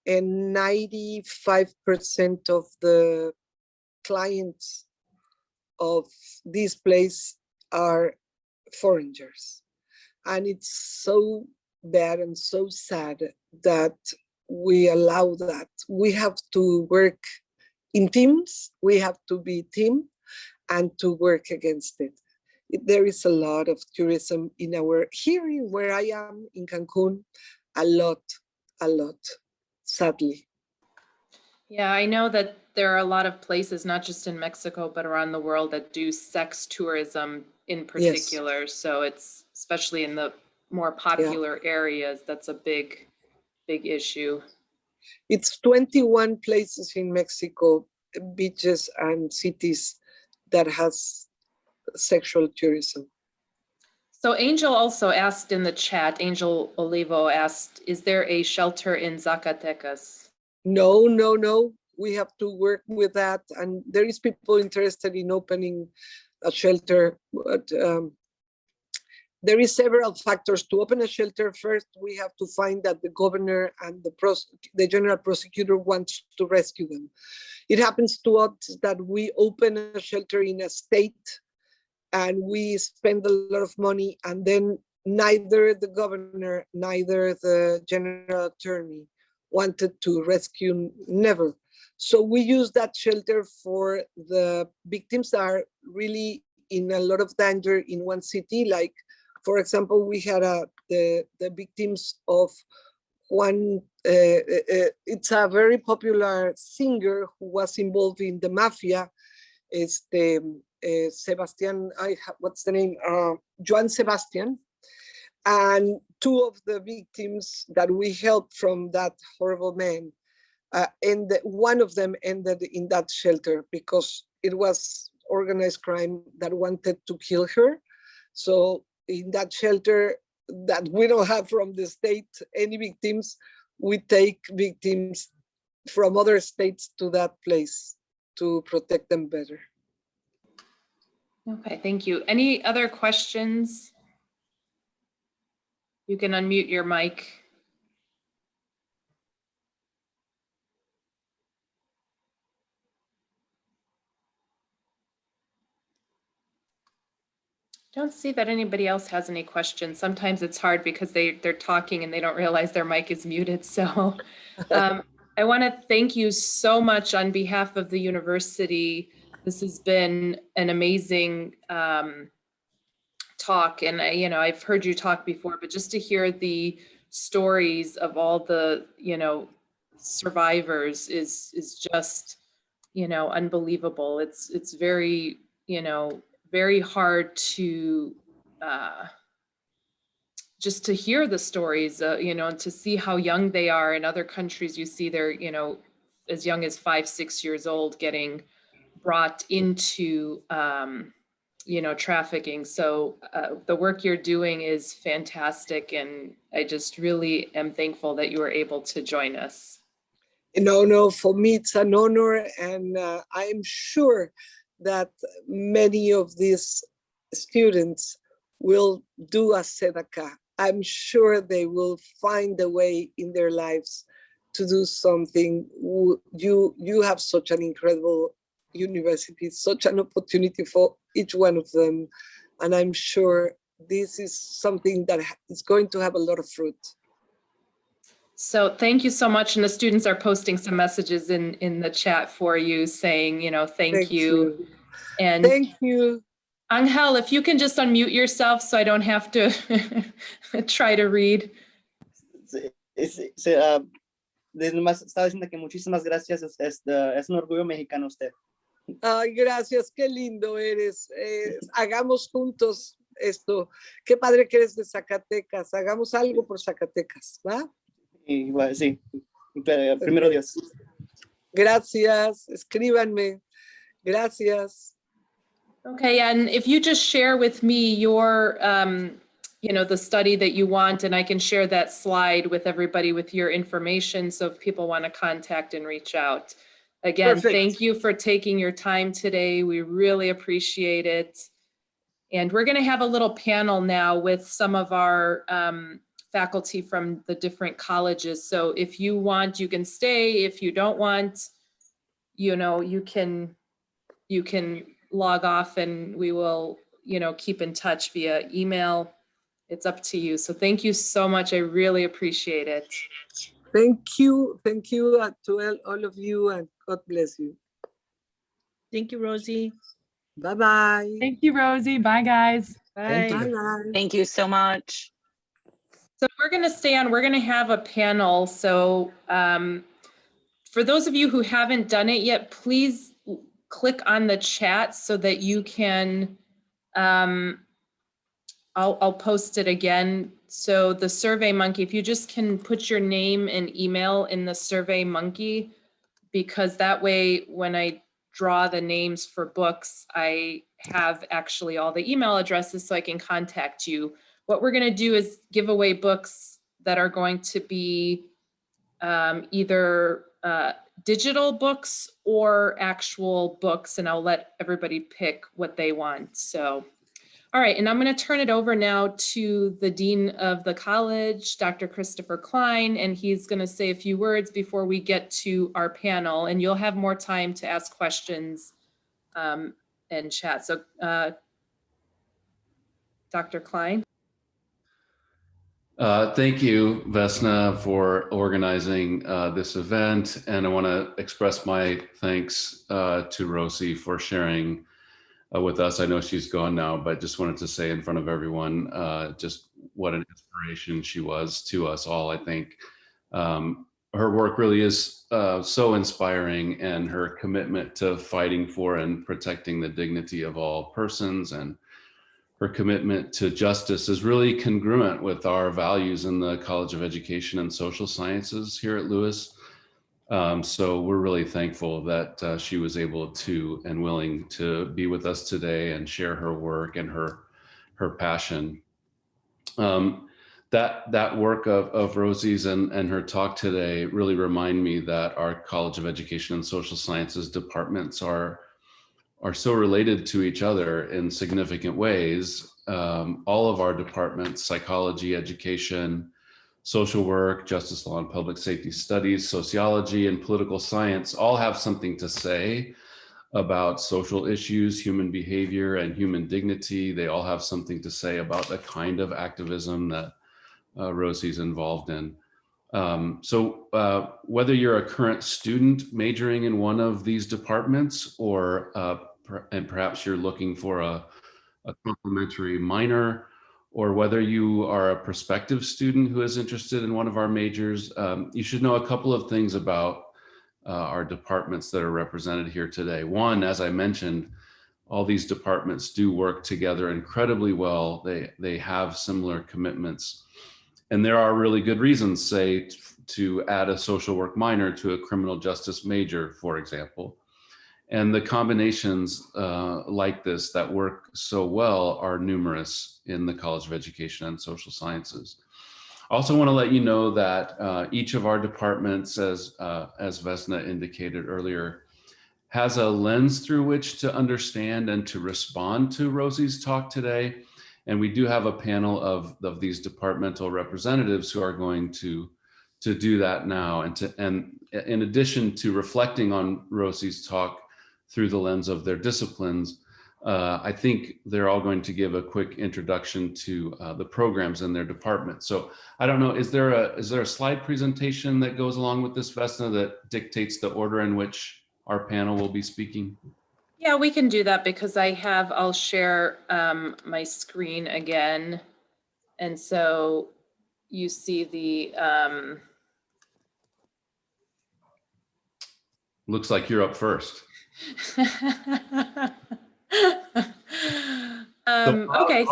S2: and 95% of the clients of this place are foreigners. And it's so bad and so sad that we allow that. We have to work in teams, we have to be team and to work against it. There is a lot of tourism in here where I am in Cancun, a lot, sadly.
S1: Yeah, I know that there are a lot of places, not just in Mexico, but around the world that do sex tourism in particular. Yes. So it's especially in the more popular areas, that's a big issue.
S2: It's 21 places in Mexico, beaches and cities that has sexual tourism.
S1: So Angel also asked in the chat, Angel Olivo asked, is there a shelter in Zacatecas?
S2: No. We have to work with that. And there is people interested in opening a shelter, but there is several factors to open a shelter. First, we have to find that the governor and the general prosecutor wants to rescue them. It happens to us that we open a shelter in a state and we spend a lot of money, and then neither the governor, neither the general attorney wanted to rescue, never. So we use that shelter for the victims that are really in a lot of danger in one city. Like, for example, we had the victims of one, it's a very popular singer who was involved in the mafia. It's the Sebastian, what's the name? Joan Sebastian. And two of the victims that we helped from that horrible man, and one of them ended in that shelter because it was organized crime that wanted to kill her. So in that shelter that we don't have from the state any victims, we take victims from other states to that place to protect them better.
S1: Okay, thank you. Any other questions? You can unmute your mic. Don't see that anybody else has any questions. Sometimes it's hard because they're talking and they don't realize their mic is muted. So I want to thank you so much on behalf of the university. This has been an amazing talk, and I've heard you talk before, but just to hear the stories of all the survivors is just unbelievable. It's very very hard to just to hear the stories, and to see how young they are. In other countries, you see they're as young as 5-6 years old getting brought into trafficking. So the work you're doing is fantastic, and I just really am thankful that you were able to join us.
S2: No, for me it's an honor, and I'm sure that many of these students will do a tzedakah I'm sure they will find a way in their lives to do something. You have such an incredible university, such an opportunity for each one of them. And I'm sure this is something that is going to have a lot of fruit.
S1: So thank you so much. And the students are posting some messages in the chat for you saying, thank you. And
S2: thank you.
S1: Angel, if you can just unmute yourself so I don't have to try to read.
S3: Nomás estaba diciendo que muchísimas gracias, es un orgullo mexicano usted.
S2: Ay, gracias, qué lindo eres. Hagamos juntos esto. Qué padre que eres de Zacatecas. Hagamos algo por Zacatecas, ¿va?
S3: Y, bueno, sí, primero Dios.
S2: Gracias, escríbanme. Gracias.
S1: Okay, and if you just share with me your, the study that you want, and I can share that slide with everybody with your information. So if people want to contact and reach out. Again,
S2: Perfect.
S1: Thank you for taking your time today. We really appreciate it. And we're going to have a little panel now with some of our faculty from the different colleges. So if you want, you can stay. If you don't want, you can log off and we will, keep in touch via email. It's up to you. So thank you so much. I really appreciate it.
S2: Thank you. Thank you to all of you, and God bless you.
S5: Thank you, Rosie.
S2: Bye-bye.
S6: Thank you, Rosie. Bye, guys.
S5: Bye.
S2: Bye-bye.
S7: Thank you so much.
S1: So we're going to stay on, we're going to have a panel. So for those of you who haven't done it yet, please click on the chat so that you can, I'll post it again. So the Survey Monkey, if you just can put your name and email in the Survey Monkey, because that way when I draw the names for books, I have actually all the email addresses so I can contact you. What we're going to do is give away books that are going to be either digital books or actual books, and I'll let everybody pick what they want. So, all right, and I'm going to turn it over now to the Dean of the college, Dr. Christopher Klein, and he's going to say a few words before we get to our panel, and you'll have more time to ask questions and chat. So, Dr. Klein.
S8: Thank you, Vesna, for organizing this event. And I want to express my thanks to Rosie for sharing with us. I know she's gone now, but just wanted to say in front of everyone, just what an inspiration she was to us all. I think her work really is so inspiring, and her commitment to fighting for and protecting the dignity of all persons, and her commitment to justice is really congruent with our values in the College of Education and Social Sciences here at Lewis. So we're really thankful that she was able to and willing to be with us today and share her work and her passion. That work of Rosie's and her talk today really remind me that our College of Education and Social Sciences departments are so related to each other in significant ways. All of our departments, psychology, education, social work, justice law and public safety studies, sociology, and political science all have something to say about social issues, human behavior, and human dignity. They all have something to say about the kind of activism that Rosie's involved in. So whether you're a current student majoring in one of these departments, or and perhaps you're looking for a complementary minor, or whether you are a prospective student who is interested in one of our majors, you should know a couple of things about our departments that are represented here today. One, as I mentioned, all these departments do work together incredibly well. They have similar commitments. And there are really good reasons, say, to add a social work minor to a criminal justice major, for example. And the combinations like this that work so well are numerous in the College of Education and Social Sciences. I also want to let you know that each of our departments, as Vesna indicated earlier, has a lens through which to understand and to respond to Rosie's talk today. And we do have a panel of these departmental representatives who are going to do that now. And in addition to reflecting on Rosie's talk through the lens of their disciplines, I think they're all going to give a quick introduction to the programs in their department. So I don't know, is there a slide presentation that goes along with this, Vesna, that dictates the order in which our panel will be speaking?
S1: Yeah, we can do that because I'll share my screen again. And so you see the,
S8: Looks like you're up first.
S1: Okay.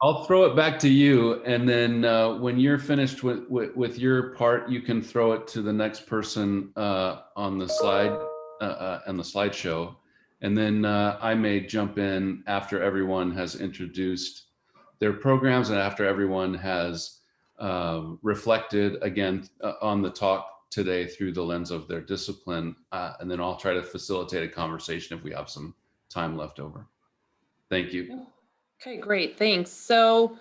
S8: I'll throw it back to you, and then when you're finished with your part, you can throw it to the next person on the slide and the slideshow, and then I may jump in after everyone has introduced their programs and after everyone has reflected again on the talk today through the lens of their discipline, and then I'll try to facilitate a conversation if we have some time left over. Thank you.
S1: Okay, great, thanks. So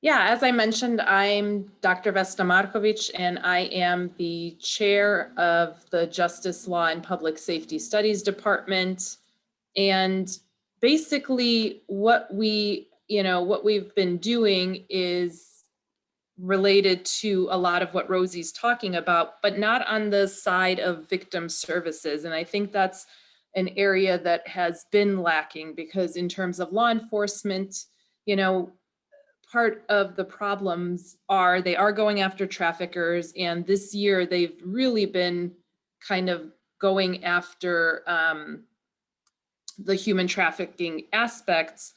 S1: yeah, as I mentioned, I'm Dr. Vesna Markovic, and I am the chair of the Justice, Law, and Public Safety Studies Department. And basically what we've been doing is related to a lot of what Rosie's talking about, but not on the side of victim services. And I think that's an area that has been lacking, because in terms of law enforcement, part of the problems are they are going after traffickers. And this year they've really been kind of going after the human trafficking aspects.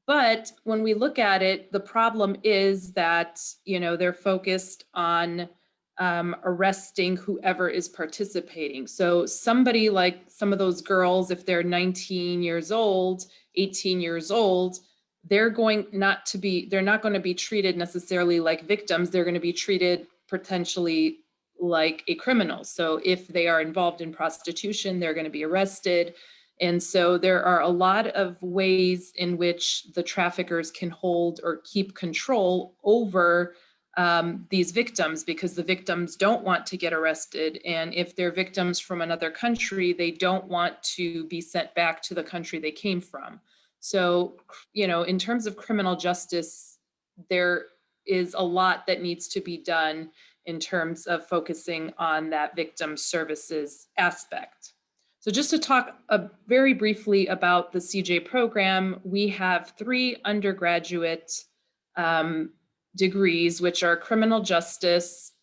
S1: But when we look at it, the problem is that, they're focused on arresting whoever is participating. So somebody like some of those girls, if they're 19 years old, 18 years old, they're not going to be treated necessarily like victims. They're going to be treated potentially like a criminal. So if they are involved in prostitution, they're going to be arrested. And so there are a lot of ways in which the traffickers can hold or keep control over these victims, because the victims don't want to get arrested. And if they're victims from another country, they don't want to be sent back to the country they came from. So, in terms of criminal justice, there is a lot that needs to be done in terms of focusing on that victim services aspect. So just to talk very briefly about the CJ program, we have 3 undergraduate degrees, which are criminal justice,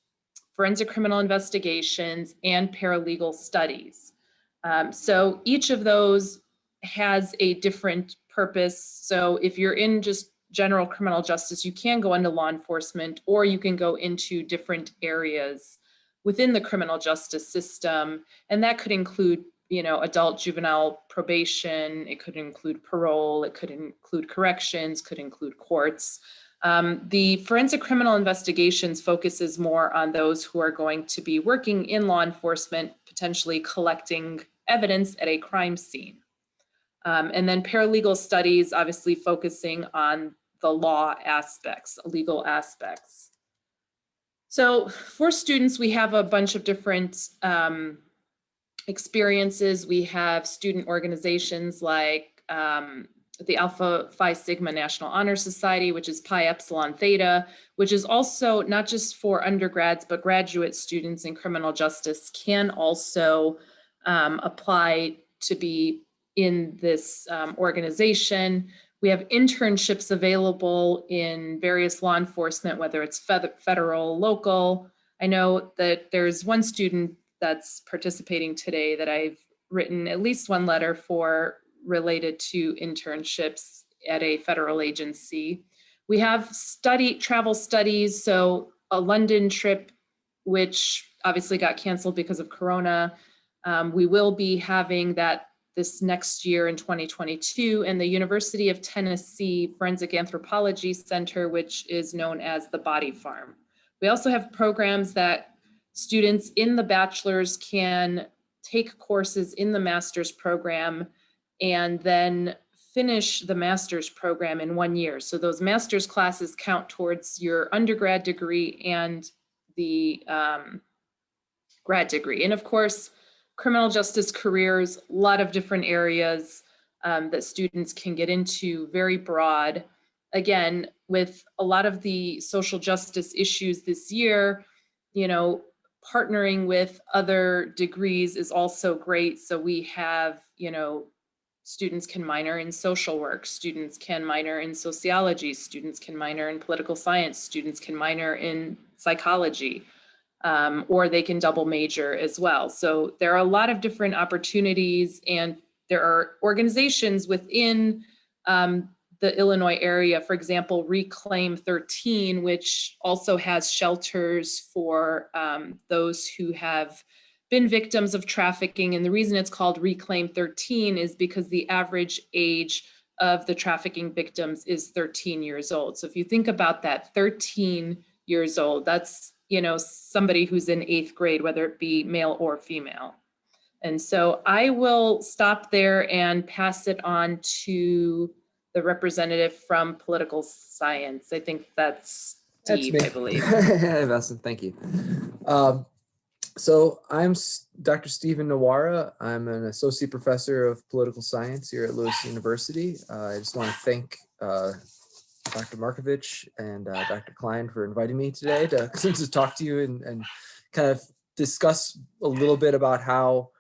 S1: forensic criminal investigations, and paralegal studies. So each of those has a different purpose. So if you're in just general criminal justice, you can go into law enforcement, or you can go into different areas within the criminal justice system. And that could include, adult juvenile probation, it could include parole, it could include corrections, could include courts. The forensic criminal investigations focuses more on those who are going to be working in law enforcement, potentially collecting evidence at a crime scene. And then paralegal studies, obviously focusing on the law aspects, legal aspects. So for students, we have a bunch of different experiences. We have student organizations like the Alpha Phi Sigma National Honor Society, which is Pi Epsilon Theta, which is also not just for undergrads, but graduate students in criminal justice can also apply to be in this organization. We have internships available in various law enforcement, whether it's federal, local. I know that there's one student that's participating today that I've written at least one letter for related to internships at a federal agency. We have travel studies, so a London trip, which obviously got canceled because of Corona. We will be having that this next year in 2022, and the University of Tennessee Forensic Anthropology Center, which is known as the Body Farm. We also have programs that students in the bachelor's can take courses in the master's program and then finish the master's program in 1 year. So those master's classes count towards your undergrad degree and the grad degree. And of course, criminal justice careers, a lot of different areas that students can get into, very broad. Again, with a lot of the social justice issues this year, you know, partnering with other degrees is also great. So we have, you know, students can minor in social work, students can minor in sociology, students can minor in political science, students can minor in psychology, or they can double major as well. So there are a lot of different opportunities, and there are organizations within the Illinois area, for example, Reclaim 13, which also has shelters for those who have been victims of trafficking. And the reason it's called Reclaim 13 is because the average age of the trafficking victims is 13 years old. So if you think about that, 13 years old, that's, you know, somebody who's in 8th grade, whether it be male or female. And so I will stop there and pass it on to the representative from political science. I think that's Steve, I believe.
S7: Awesome, thank you. So I'm Dr. Steven Nawara. I'm an associate professor of political science here at Lewis University. I just want to thank Dr. Markovich and Dr. Klein for inviting me today to talk to you and kind of discuss a little bit about how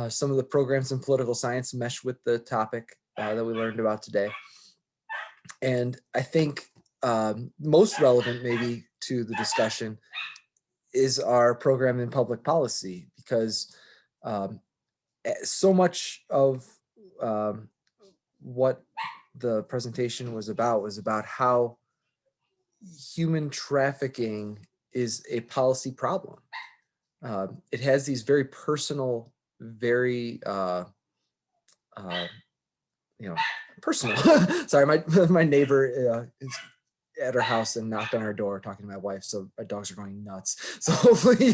S7: some of the programs in political science mesh with the topic that we learned about today. And I think most relevant maybe to the discussion is our program in public policy, because so much of what the presentation was about how human trafficking is a policy problem. It has these very personal, very personal. Sorry, my neighbor is at her house and knocked on her door talking to my wife, so my dogs are going nuts. So hopefully you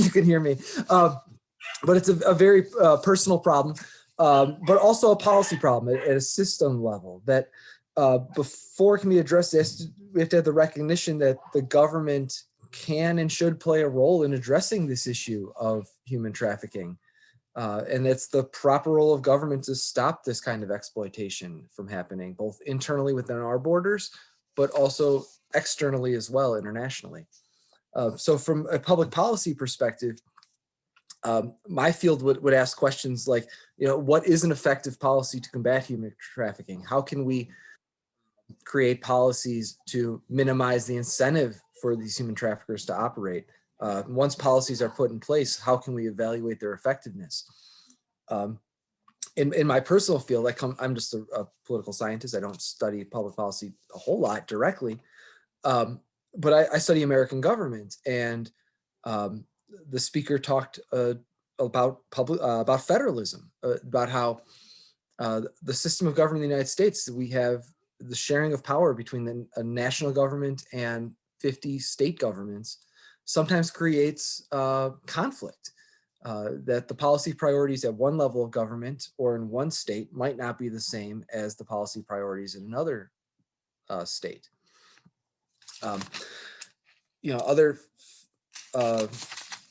S7: can hear me. But it's a very personal problem, but also a policy problem at a system level that before it can be addressed, we have to have the recognition that the government can and should play a role in addressing this issue of human trafficking. And it's the proper role of government to stop this kind of exploitation from happening, both internally within our borders, but also externally as well, internationally. So from a public policy perspective, my field would ask questions like, what is an effective policy to combat human trafficking? How can we create policies to minimize the incentive for these human traffickers to operate? Once policies are put in place, how can we evaluate their effectiveness? In my personal field, I'm just a political scientist. I don't study public policy a whole lot directly, but I study American government. And the speaker talked about federalism, about how the system of government in the United States, we have the sharing of power between a national government and 50 state governments sometimes creates conflict. That the policy priorities at one level of government or in one state might not be the same as the policy priorities in another state.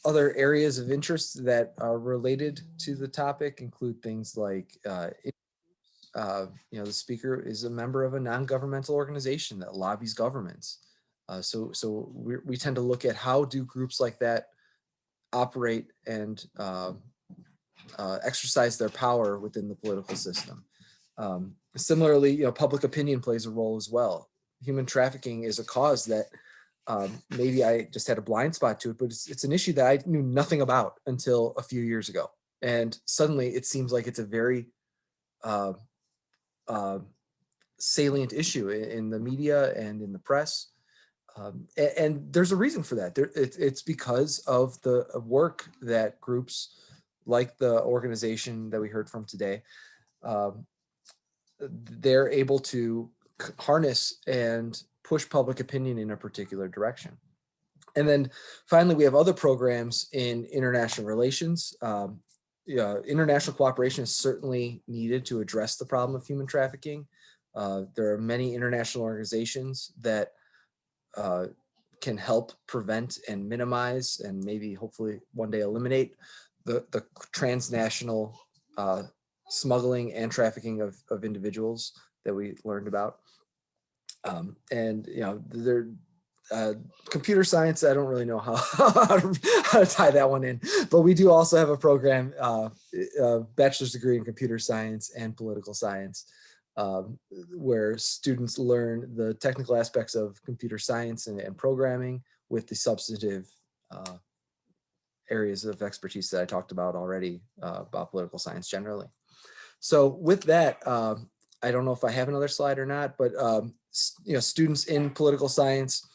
S7: Other areas of interest that are related to the topic include things like, the speaker is a member of a non-governmental organization that lobbies governments. So we tend to look at how do groups like that operate and exercise their power within the political system. Similarly, public opinion plays a role as well. Human trafficking is a cause that maybe I just had a blind spot to it, but it's an issue that I knew nothing about until a few years ago. And suddenly it seems like it's a very salient issue in the media and in the press. And there's a reason for that. It's because of the work that groups like the organization that we heard from today, they're able to harness and push public opinion in a particular direction. And then finally, we have other programs in international relations. international cooperation is certainly needed to address the problem of human trafficking. There are many international organizations that can help prevent and minimize and maybe hopefully one day eliminate the transnational smuggling and trafficking of individuals that we learned about. And computer science, I don't really know how to tie that one in, but we do also have a program, bachelor's degree in computer science and political science, where students learn the technical aspects of computer science and programming with the substantive areas of expertise that I talked about already about political science generally. So with that, I don't know if I have another slide or not, but students in political science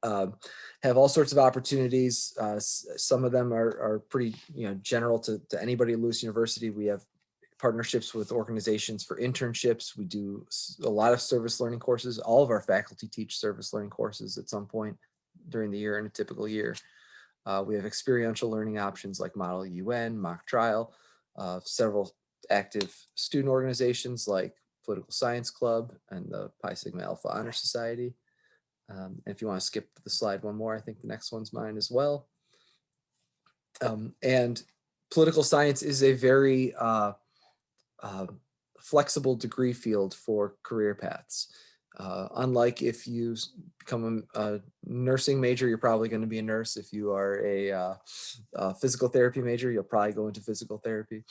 S7: have all sorts of opportunities. Some of them are pretty general to anybody at Lewis University. We have partnerships with organizations for internships. We do a lot of service learning courses. All of our faculty teach service learning courses at some point during the year in a typical year. We have experiential learning options like Model UN, Mock Trial, several active student organizations like Political Science Club and the Pi Sigma Alpha Honor Society. If you want to skip the slide one more, I think the next one's mine as well. And political science is a very flexible degree field for career paths. Unlike if you become a nursing major, you're probably going to be a nurse. If you are a physical therapy major, you'll probably go into physical therapy.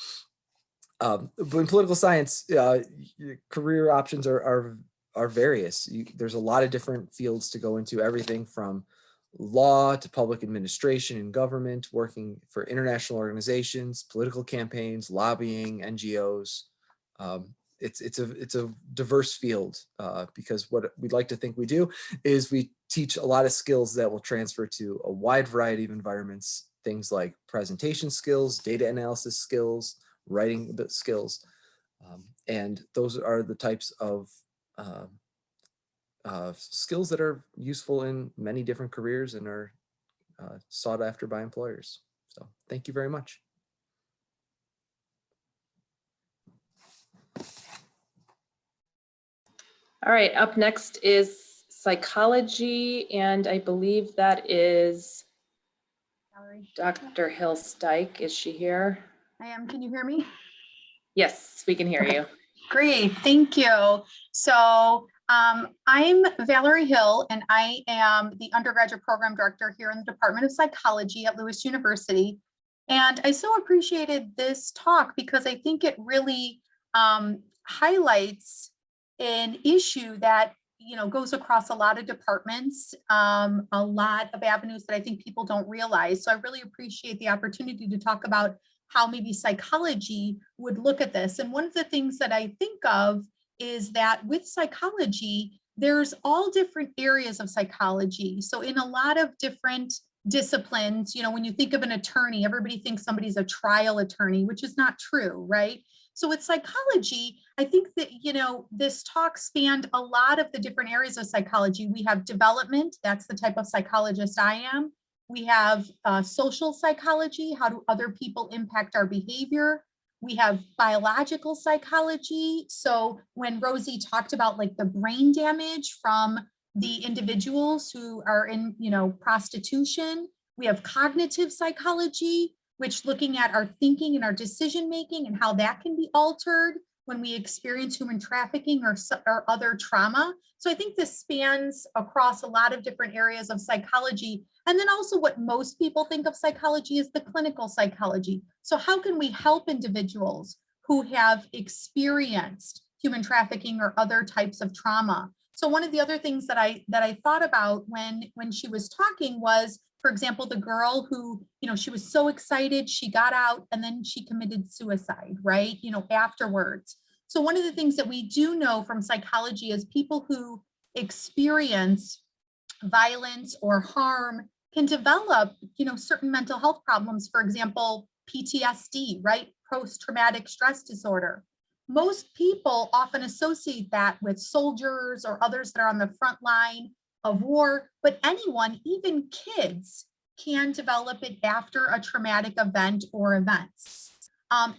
S7: But in political science, career options are various. There's a lot of different fields to go into, everything from law to public administration and government, working for international organizations, political campaigns, lobbying, NGOs. It's a diverse field because what we'd like to think we do is we teach a lot of skills that will transfer to a wide variety of environments, things like presentation skills, data analysis skills, writing skills. And those are the types of skills that are useful in many different careers and are sought after by employers. So thank you very much.
S1: All right, up next is psychology, and I believe that is Dr. Hillsteik. Is she here?
S9: I am. Can you hear me?
S1: Yes, we can hear you.
S9: Great, thank you. So I'm Valerie Hill, and I am the undergraduate program director here in the Department of Psychology at Lewis University. And I so appreciated this talk because I think it really highlights an issue that goes across a lot of departments, a lot of avenues that I think people don't realize. So I really appreciate the opportunity to talk about how maybe psychology would look at this. And one of the things that I think of is that with psychology, there's all different areas of psychology. So in a lot of different disciplines, when you think of an attorney, everybody thinks somebody's a trial attorney, which is not true, right? So with psychology, I think that, this talk spanned a lot of the different areas of psychology. We have development, that's the type of psychologist I am. We have social psychology, how do other people impact our behavior? We have biological psychology. So when Rosie talked about like the brain damage from the individuals who are in, prostitution, we have cognitive psychology, which looking at our thinking and our decision making and how that can be altered when we experience human trafficking or other trauma. So I think this spans across a lot of different areas of psychology. And then also what most people think of psychology is the clinical psychology. So how can we help individuals who have experienced human trafficking or other types of trauma? So one of the other things that I thought about when she was talking was, for example, the girl who, she was so excited, she got out and then she committed suicide, right? Afterwards. So one of the things that we do know from psychology is people who experience violence or harm can develop, certain mental health problems, for example, PTSD, right? Post-traumatic stress disorder. Most people often associate that with soldiers or others that are on the front line of war, but anyone, even kids, can develop it after a traumatic event or events.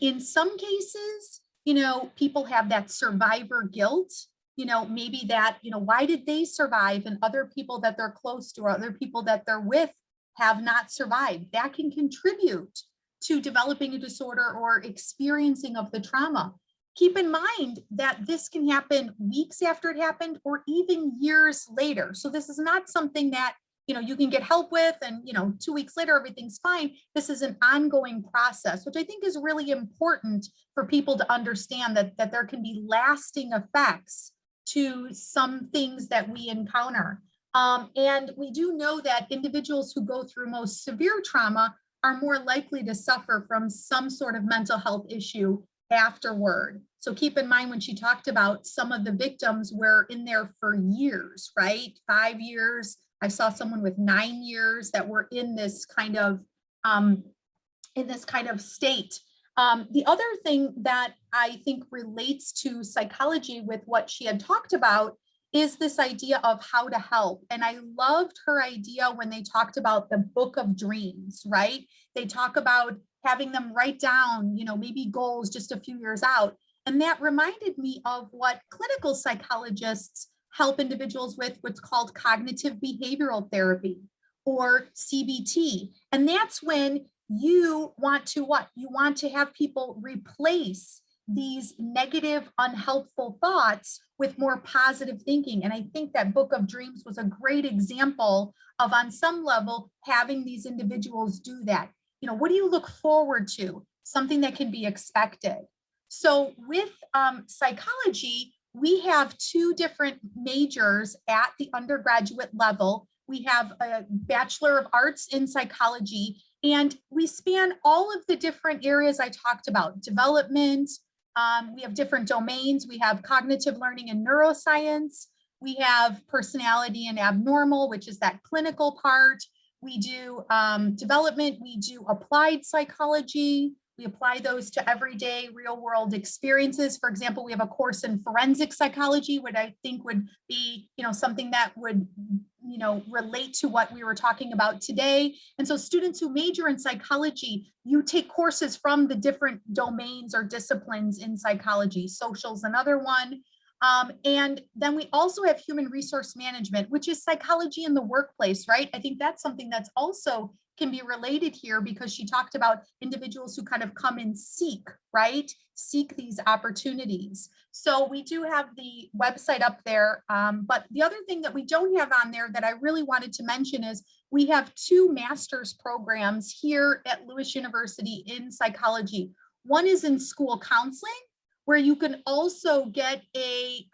S9: In some cases, you know, people have that survivor guilt, you know, maybe that, you know, why did they survive and other people that they're close to or other people that they're with have not survived. That can contribute to developing a disorder or experiencing of the trauma. Keep in mind that this can happen weeks after it happened or even years later. So this is not something that, you know, you can get help with and, you know, 2 weeks later, everything's fine. This is an ongoing process, which I think is really important for people to understand that there can be lasting effects to some things that we encounter. And we do know that individuals who go through most severe trauma are more likely to suffer from some sort of mental health issue afterward. So keep in mind when she talked about some of the victims were in there for years, right? 5 years. I saw someone with 9 years that were in this kind of state. The other thing that I think relates to psychology with what she had talked about is this idea of how to help. And I loved her idea when they talked about the book of dreams, right? They talk about having them write down, you know, maybe goals just a few years out. And that reminded me of what clinical psychologists help individuals with what's called cognitive behavioral therapy or CBT. And that's when you want to what? You want to have people replace these negative, unhelpful thoughts with more positive thinking. And I think that Book of Dreams was a great example of, on some level, having these individuals do that. You know, what do you look forward to? Something that can be expected. So with psychology, we have 2 different majors at the undergraduate level. We have a Bachelor of Arts in Psychology, and we span all of the different areas I talked about, development. We have different domains. We have cognitive learning and neuroscience. We have personality and abnormal, which is that clinical part. We do development. We do applied psychology. We apply those to everyday real world experiences. For example, we have a course in forensic psychology, which I think would be, you know, something that would, you know, relate to what we were talking about today. And so students who major in psychology, you take courses from the different domains or disciplines in psychology. Social's another one. And then we also have human resource management, which is psychology in the workplace, right? I think that's something that's also can be related here because she talked about individuals who kind of come and seek, right? Seek these opportunities. So we do have the website up there. But the other thing that we don't have on there that I really wanted to mention is we have 2 master's programs here at Lewis University in psychology. One is in school counseling, where you can also get a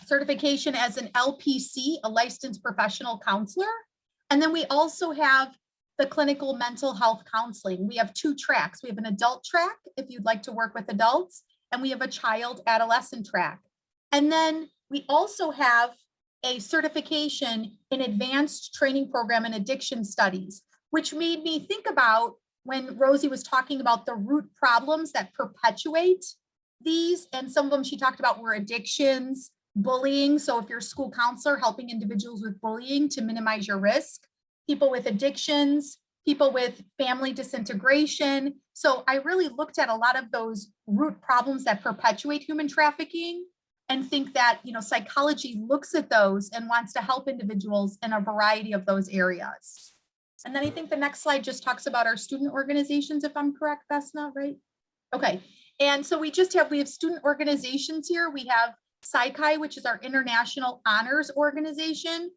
S9: certification as an LPC, a licensed professional counselor. And then we also have the clinical mental health counseling. We have 2 tracks. We have an adult track, if you'd like to work with adults, and we have a child adolescent track. And then we also have a certification in advanced training program in addiction studies, which made me think about when Rosie was talking about the root problems that perpetuate these, and some of them she talked about were addictions, bullying. So if you're a school counselor, helping individuals with bullying to minimize your risk, people with addictions, people with family disintegration. So I really looked at a lot of those root problems that perpetuate human trafficking and think that, you know, psychology looks at those and wants to help individuals in a variety of those areas. And then I think the next slide just talks about our student organizations, if I'm correct, Vesna, right? Okay. And so we have student organizations here. We have PsyChi, which is our international honors organization.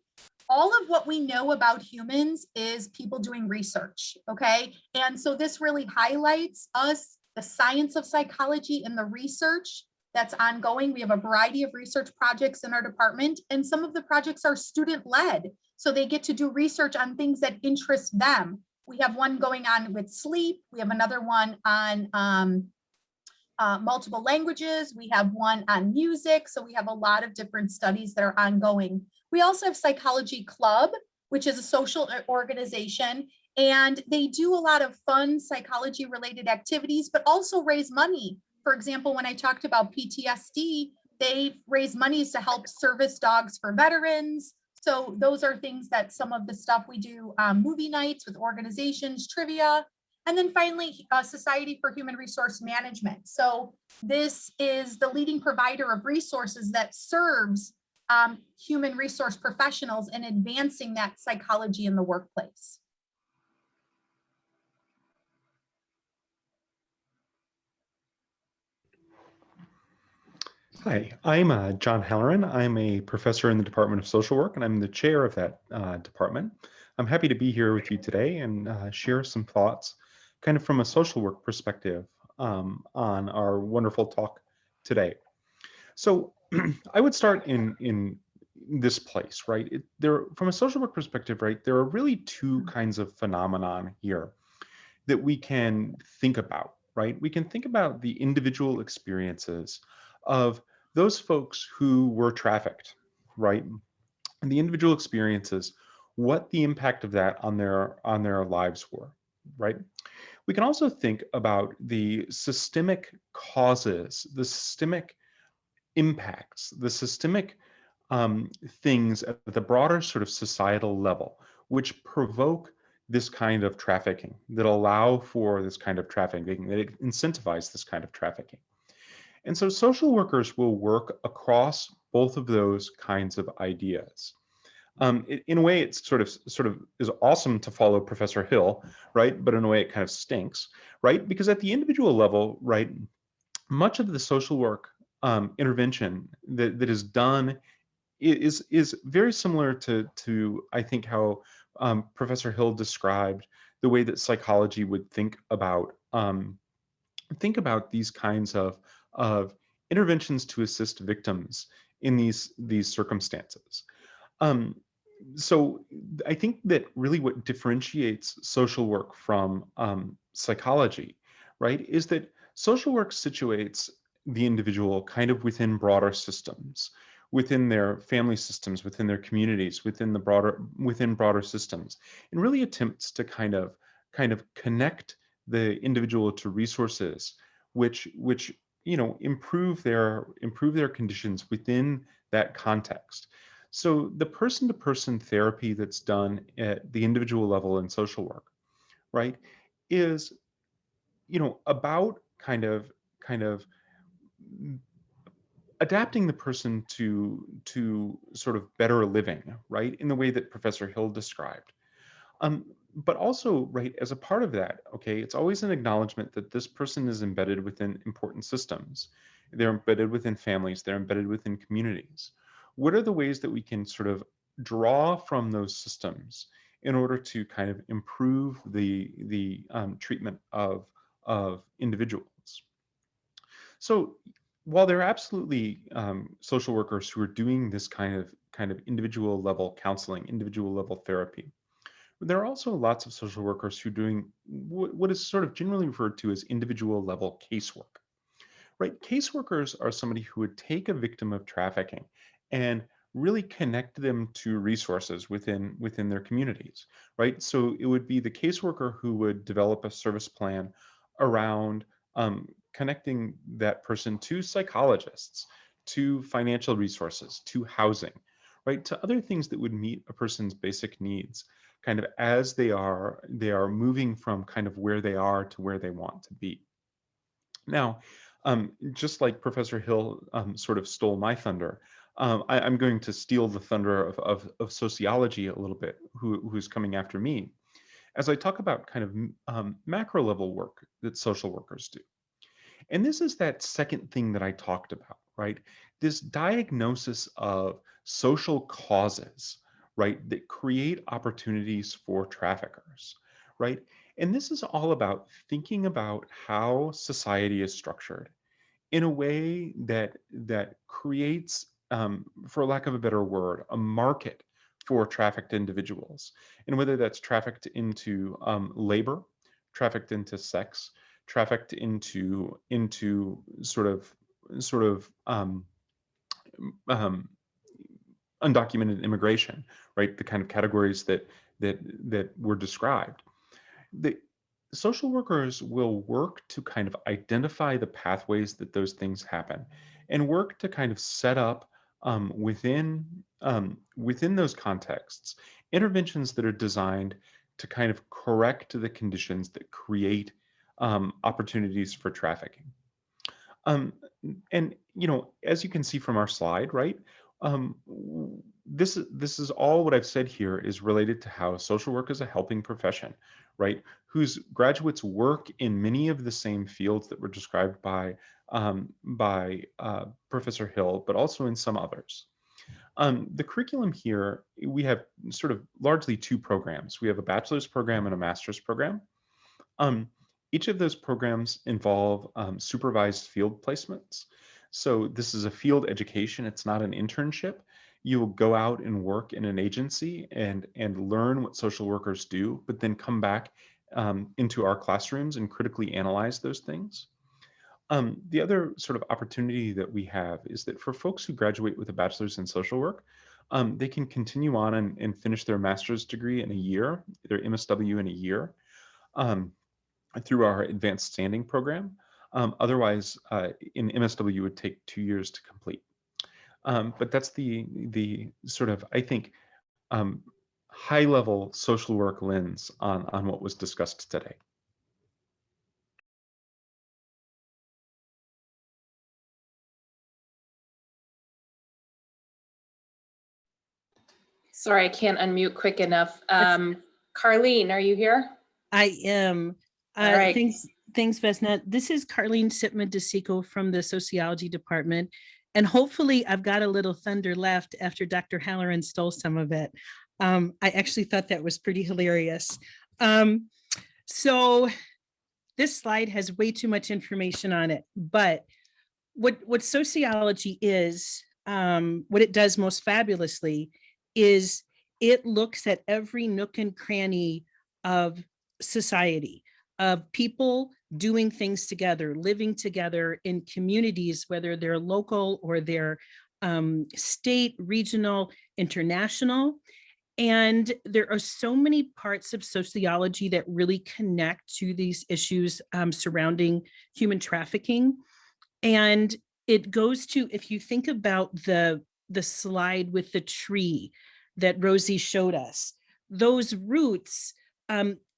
S9: All of what we know about humans is people doing research, okay? And so this really highlights us, the science of psychology and the research that's ongoing. We have a variety of research projects in our department, and some of the projects are student-led. So they get to do research on things that interest them. We have one going on with sleep. We have another one on multiple languages. We have one on music. So we have a lot of different studies that are ongoing. We also have Psychology Club, which is a social organization, and they do a lot of fun psychology related activities, but also raise money. For example, when I talked about PTSD, they raise monies to help service dogs for veterans. So those are things that some of the stuff we do, movie nights with organizations, trivia. And then finally, Society for Human Resource Management. So this is the leading provider of resources that serves human resource professionals in advancing that psychology in the workplace.
S10: Hi, I'm John Halloran. I'm a professor in the Department of Social Work, and I'm the chair of that department. I'm happy to be here with you today and share some thoughts kind of from a social work perspective on our wonderful talk today. So I would start in this place, right? From a social work perspective, right, there are really two kinds of phenomenon here that we can think about, right? We can think about the individual experiences of those folks who were trafficked, right? And the individual experiences, what the impact of that on their lives were, right? We can also think about the systemic causes, the systemic impacts, the systemic things at the broader sort of societal level, which provoke this kind of trafficking, that allow for this kind of trafficking, that incentivize this kind of trafficking. And so social workers will work across both of those kinds of ideas. In a way, it's sort of is awesome to follow Professor Hill, right? But in a way, it kind of stinks, right? Because at the individual level, right, much of the social work intervention that is done is very similar to I think how Professor Hill described the way that psychology would think about these kinds of interventions to assist victims in these circumstances. So I think that really what differentiates social work from psychology, right, is that social work situates the individual kind of within broader systems, within their family systems, within their communities, within broader systems, and really attempts to kind of connect the individual to resources which improve their conditions within that context. So the person-to-person therapy that's done at the individual level in social work, right, is about kind of adapting the person to sort of better living, right, in the way that Professor Hill described. But also, right, as a part of that, okay, it's always an acknowledgement that this person is embedded within important systems. They're embedded within families, they're embedded within communities. What are the ways that we can sort of draw from those systems in order to kind of improve the treatment of individuals? So while there are absolutely social workers who are doing this kind of individual level counseling, individual level therapy, there are also lots of social workers who are doing what is sort of generally referred to as individual level casework, right? Caseworkers are somebody who would take a victim of trafficking and really connect them to resources within their communities, right? So it would be the caseworker who would develop a service plan around connecting that person to psychologists, to financial resources, to housing, right? To other things that would meet a person's basic needs, kind of as they are moving from kind of where they are to where they want to be. Now, just like Professor Hill sort of stole my thunder, I'm going to steal the thunder of sociology a little bit, who's coming after me, as I talk about kind of macro level work that social workers do. And this is that second thing that I talked about, right? This diagnosis of social causes, right, that create opportunities for traffickers, right? And this is all about thinking about how society is structured in a way that creates, for lack of a better word, a market for trafficked individuals, and whether that's trafficked into labor, trafficked into sex, trafficked into sort of undocumented immigration, right? The kind of categories that were described. The social workers will work to kind of identify the pathways that those things happen, and work to kind of set up within those contexts interventions that are designed to kind of correct the conditions that create opportunities for trafficking. And as you can see from our slide, right, this is all what I've said here is related to how social work is a helping profession, right, whose graduates work in many of the same fields that were described by Professor Hill, but also in some others. The curriculum here, we have sort of largely two programs. We have a bachelor's program and a master's program. Each of those programs involve supervised field placements. So this is a field education. It's not an internship. You will go out and work in an agency and learn what social workers do, but then come back into our classrooms and critically analyze those things. The other sort of opportunity that we have is that for folks who graduate with a bachelor's in social work, they can continue on and finish their master's degree in a year, their MSW in a year, through our advanced standing program. Otherwise, in MSW, it would take 2 years to complete. But that's the sort of, I think, high-level social work lens on what was discussed today.
S1: Sorry, I can't unmute quick enough. Carlene, are you here?
S5: I am.
S1: All right.
S5: Thanks, Vesna. This is Carlene Sitman-DeSico from the Sociology Department. And hopefully I've got a little thunder left after Dr. Halloran stole some of it. I actually thought that was pretty hilarious. So this slide has way too much information on it, but what sociology is, what it does most fabulously is it looks at every nook and cranny of society, of people doing things together, living together in communities, whether they're local or they're state, regional, international. And there are so many parts of sociology that really connect to these issues surrounding human trafficking. And it goes to, if you think about the slide with the tree that Rosie showed us, those roots,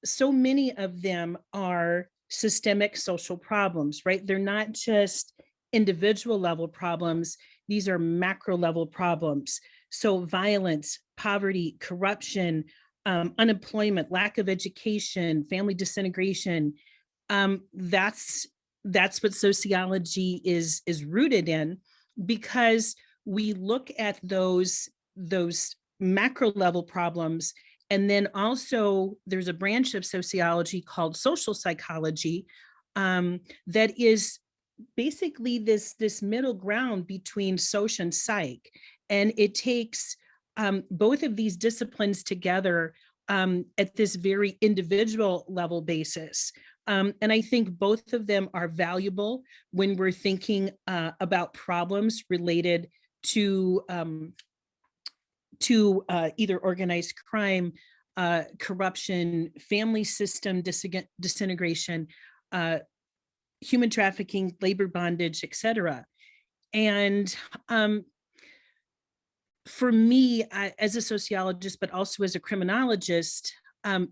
S5: so many of them are systemic social problems, right? They're not just individual level problems, these are macro level problems. So violence, poverty, corruption, unemployment, lack of education, family disintegration, that's what sociology is rooted in, because we look at those macro level problems. And then also there's a branch of sociology called social psychology that is basically this middle ground between soc and psych. And it takes both of these disciplines together at this very individual level basis. And I think both of them are valuable when we're thinking about problems related to either organized crime, corruption, family system disintegration, human trafficking, labor bondage, etc. And for me, as a sociologist, but also as a criminologist,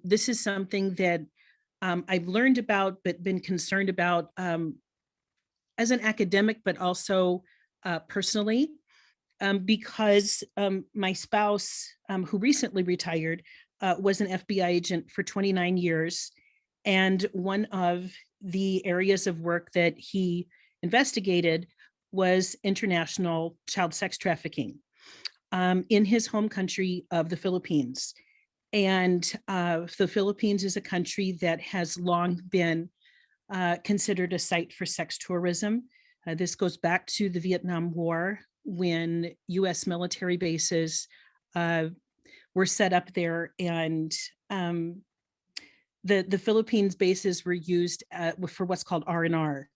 S5: this is something that I've learned about, but been concerned about as an academic, but also personally. Because my spouse, who recently retired, was an FBI agent for 29 years. And one of the areas of work that he investigated was international child sex trafficking in his home country of the Philippines. And the Philippines is a country that has long been considered a site for sex tourism. This goes back to the Vietnam War, when US military bases were set up there, and the Philippines bases were used for what's called R&R,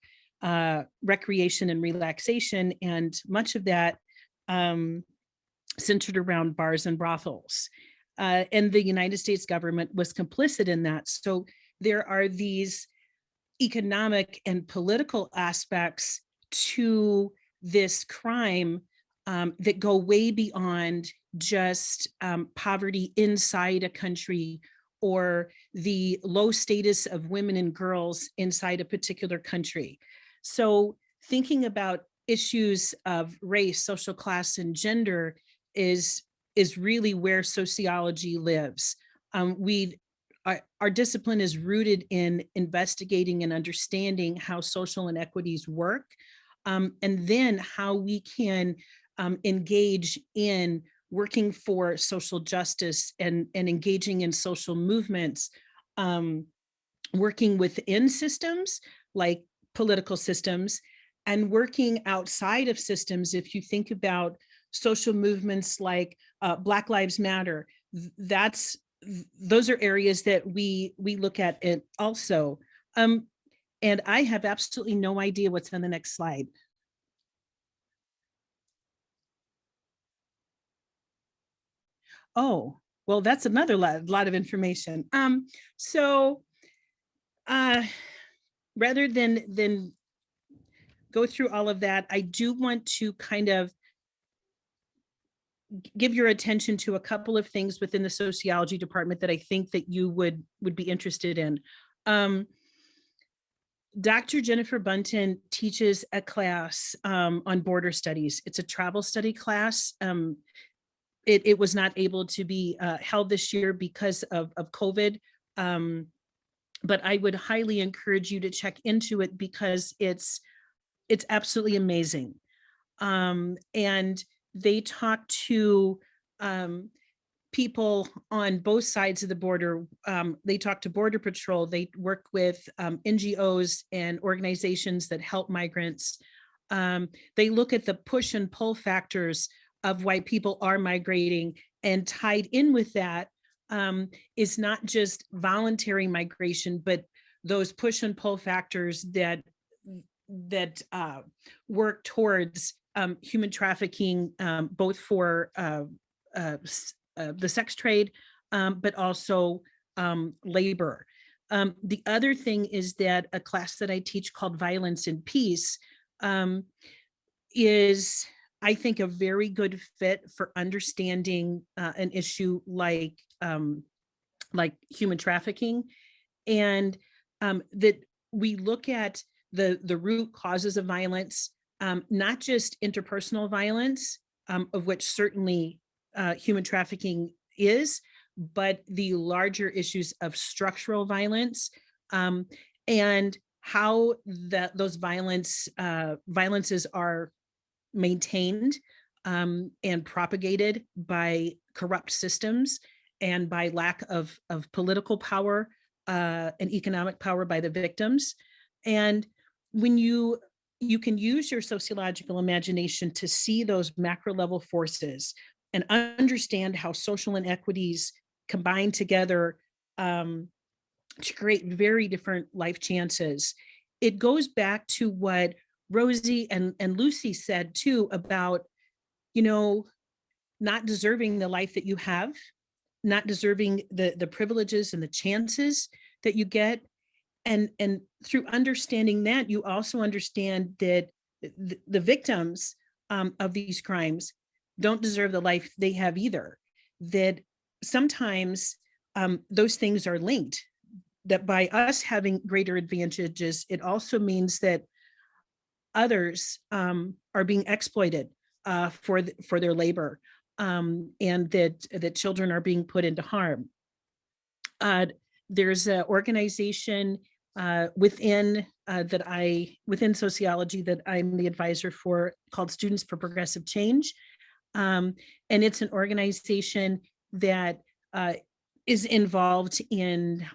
S5: recreation and relaxation, and much of that centered around bars and brothels. And the United States government was complicit in that. So there are these economic and political aspects to this crime that go way beyond just poverty inside a country or the low status of women and girls inside a particular country. So thinking about issues of race, social class, and gender is really where sociology lives. Our discipline is rooted in investigating and understanding how social inequities work, and then how we can engage in working for social justice and engaging in social movements, working within systems like political systems, and working outside of systems. If you think about social movements like Black Lives Matter, those are areas that we look at it also. And I have absolutely no idea what's on the next slide. Oh, well, that's another lot of information. So rather than go through all of that, I do want to kind of give your attention to a couple of things within the sociology department that I think that you would be interested in. Dr. Jennifer Bunton teaches a class on border studies. It's a travel study class. It was not able to be held this year because of COVID, but I would highly encourage you to check into it because it's absolutely amazing. And they talk to people on both sides of the border. They talk to Border Patrol. They work with NGOs and organizations that help migrants. They look at the push and pull factors of why people are migrating, and tied in with that is not just voluntary migration, but those push and pull factors that work towards human trafficking, both for the sex trade, but also labor. The other thing is that a class that I teach called Violence and Peace is, I think, a very good fit for understanding an issue like human trafficking, and that we look at the root causes of violence, not just interpersonal violence, of which certainly human trafficking is, but the larger issues of structural violence, and how those violences are maintained and propagated by corrupt systems and by lack of political power and economic power by the victims. And when you can use your sociological imagination to see those macro level forces and understand how social inequities combine together to create very different life chances. It goes back to what Rosie and Lucy said too about, not deserving the life that you have, not deserving the privileges and the chances that you get. And through understanding that, you also understand that the victims of these crimes don't deserve the life they have either. That sometimes those things are linked, that by us having greater advantages, it also means that others are being exploited for their labor, and that children are being put into harm. There's an organization within sociology that I'm the advisor for called Students for Progressive Change. And it's an organization that is involved in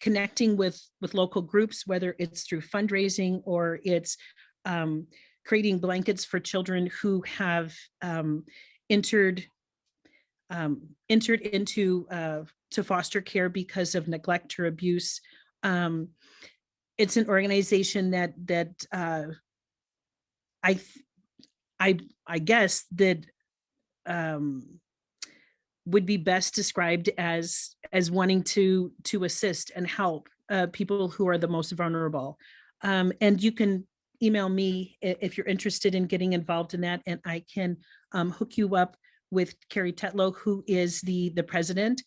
S5: connecting with local groups, whether it's through fundraising or it's creating blankets for children who have entered into to foster care because of neglect or abuse. It's an organization that I guess that would be best described as wanting to assist and help people who are the most vulnerable. And you can email me if you're interested in getting involved in that, and I can hook you up with Carrie Tetlow, who is the president.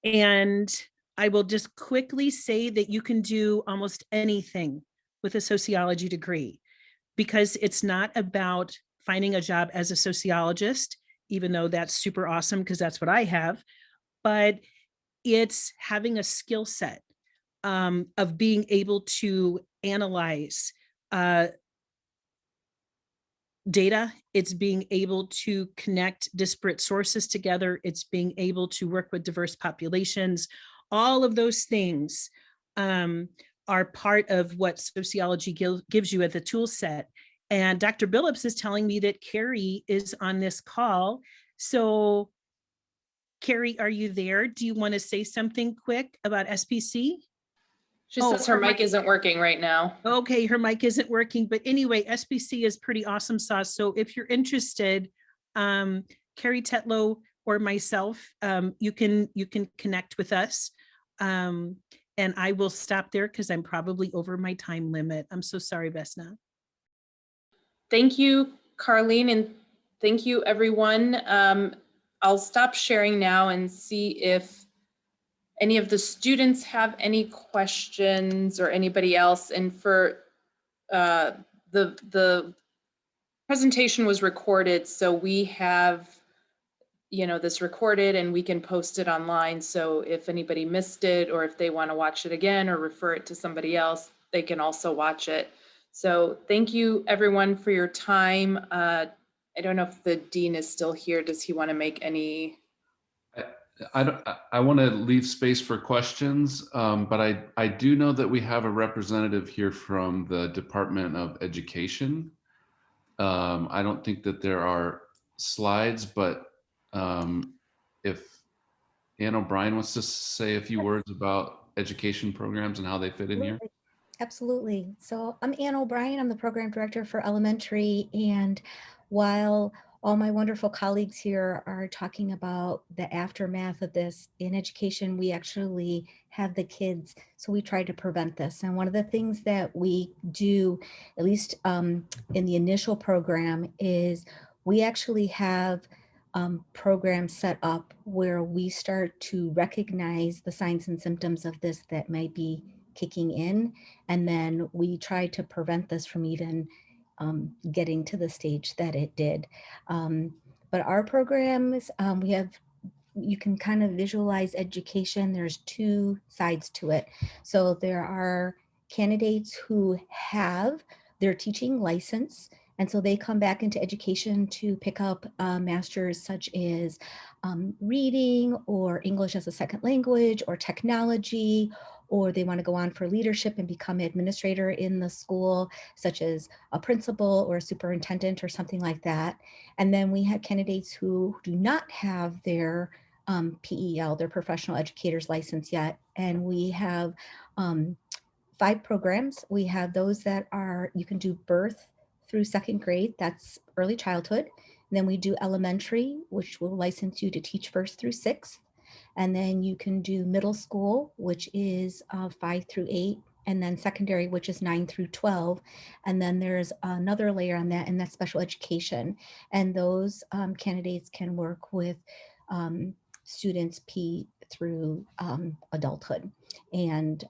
S5: And I will just quickly say that you can do almost anything with a sociology degree, because it's not about finding a job as a sociologist, even though that's super awesome because that's what I have, but it's having a skill set of being able to analyze data. It's being able to connect disparate sources together. It's being able to work with diverse populations. All of those things are part of what sociology gives you as a tool set. And Dr. Billups is telling me that Carrie is on this call. So Carrie, are you there? Do you want to say something quick about SPC?
S1: She says her mic isn't working right now.
S5: Okay, her mic isn't working, but anyway, SPC is pretty awesome sauce. So if you're interested, Carrie Tetlow or myself, you can connect with us. And I will stop there because I'm probably over my time limit. I'm so sorry, Vesna.
S1: Thank you, Carlene, and thank you, everyone. I'll stop sharing now and see if any of the students have any questions or anybody else. And for the presentation was recorded, so we have, you know, this recorded and we can post it online. So if anybody missed it, or if they want to watch it again or refer it to somebody else, they can also watch it. So thank you everyone for your time. I don't know if the dean is still here. Does he want to make any?
S8: I want to leave space for questions, but I do know that we have a representative here from the Department of Education. I don't think that there are slides, but if Ann O'Brien wants to say a few words about education programs and how they fit in here.
S11: Absolutely. So I'm Ann O'Brien. I'm the program director for elementary. And while all my wonderful colleagues here are talking about the aftermath of this in education, we actually have the kids. So we try to prevent this. And one of the things that we do, at least in the initial program, is we actually have programs set up where we start to recognize the signs and symptoms of this that might be kicking in. And then we try to prevent this from even getting to the stage that it did. But our programs, you can kind of visualize education. There's two sides to it. So there are candidates who have their teaching license, and so they come back into education to pick up masters such as reading or English as a second language or technology, or they want to go on for leadership and become an administrator in the school, such as a principal or a superintendent or something like that. And then we have candidates who do not have their PEL, their professional educator's license yet. And we have 5 programs. We have those that are, you can do birth through 2nd grade, that's early childhood. And then we do elementary, which will license you to teach 1st through 6th. And then you can do middle school, which is 5 through 8, and then secondary, which is 9 through 12. And then there's another layer on that, and that's special education. And those candidates can work with students P through adulthood. And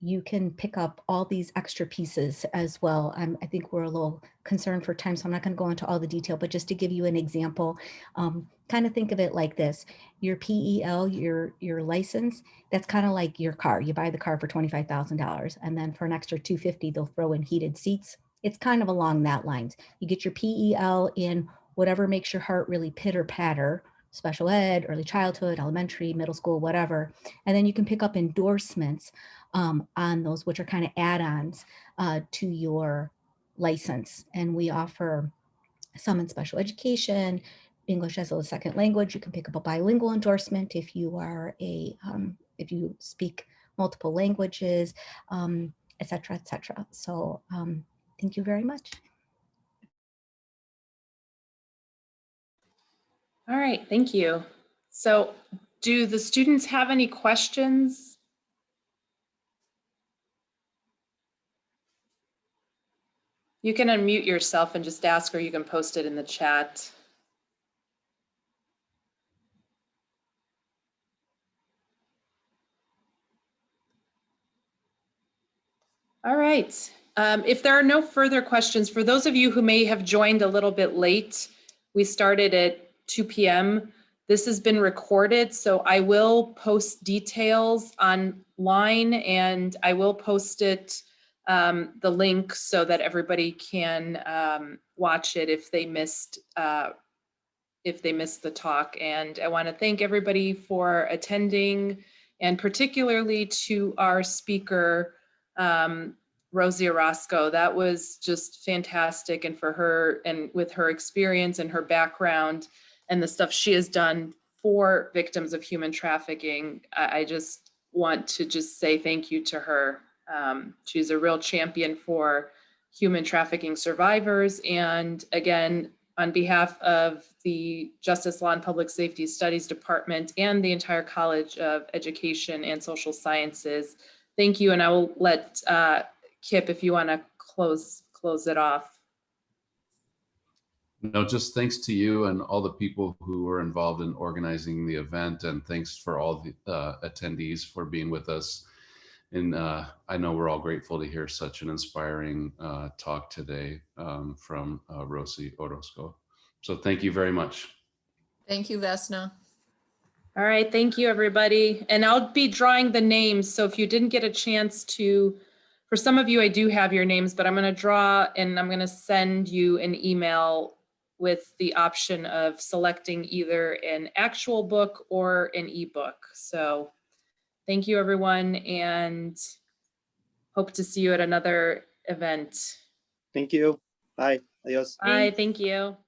S11: you can pick up all these extra pieces as well. I think we're a little concerned for time, so I'm not going to go into all the detail, but just to give you an example, kind of think of it like this. Your PEL, your license, that's kind of like your car. You buy the car for $25,000, and then for an extra $250,000, they'll throw in heated seats. It's kind of along that lines. You get your PEL in whatever makes your heart really pitter patter, special ed, early childhood, elementary, middle school, whatever. And then you can pick up endorsements on those, which are kind of add-ons to your license. And we offer some in special education, English as a second language. You can pick up a bilingual endorsement if you are if you speak multiple languages, et cetera, et cetera. So thank you very much.
S1: All right, thank you. So do the students have any questions? You can unmute yourself and just ask, or you can post it in the chat. All right. If there are no further questions, for those of you who may have joined a little bit late, we started at 2 p.m. This has been recorded, so I will post details online and I will post it, the link, so that everybody can watch it if they missed the talk. And I want to thank everybody for attending, and particularly to our speaker, Rosie Orozco. That was just fantastic. And for her, and with her experience and her background and the stuff she has done for victims of human trafficking, I just want to just say thank you to her. She's a real champion for human trafficking survivors. And again, on behalf of the Justice, Law, and Public Safety Studies Department and the entire College of Education and Social Sciences, thank you. And I will let Kip, if you want to close it off.
S8: No, just thanks to you and all the people who were involved in organizing the event, and thanks for all the attendees for being with us. And I know we're all grateful to hear such an inspiring talk today from Rosie Orozco. So thank you very much.
S12: Thank you, Vesna.
S1: All right, thank you, everybody. And I'll be drawing the names. So if you didn't get a chance to, for some of you, I do have your names, but I'm going to draw and I'm going to send you an email with the option of selecting either an actual book or an ebook. So thank you, everyone, and hope to see you at another event.
S3: Thank you. Bye. Adios.
S1: Bye, thank you.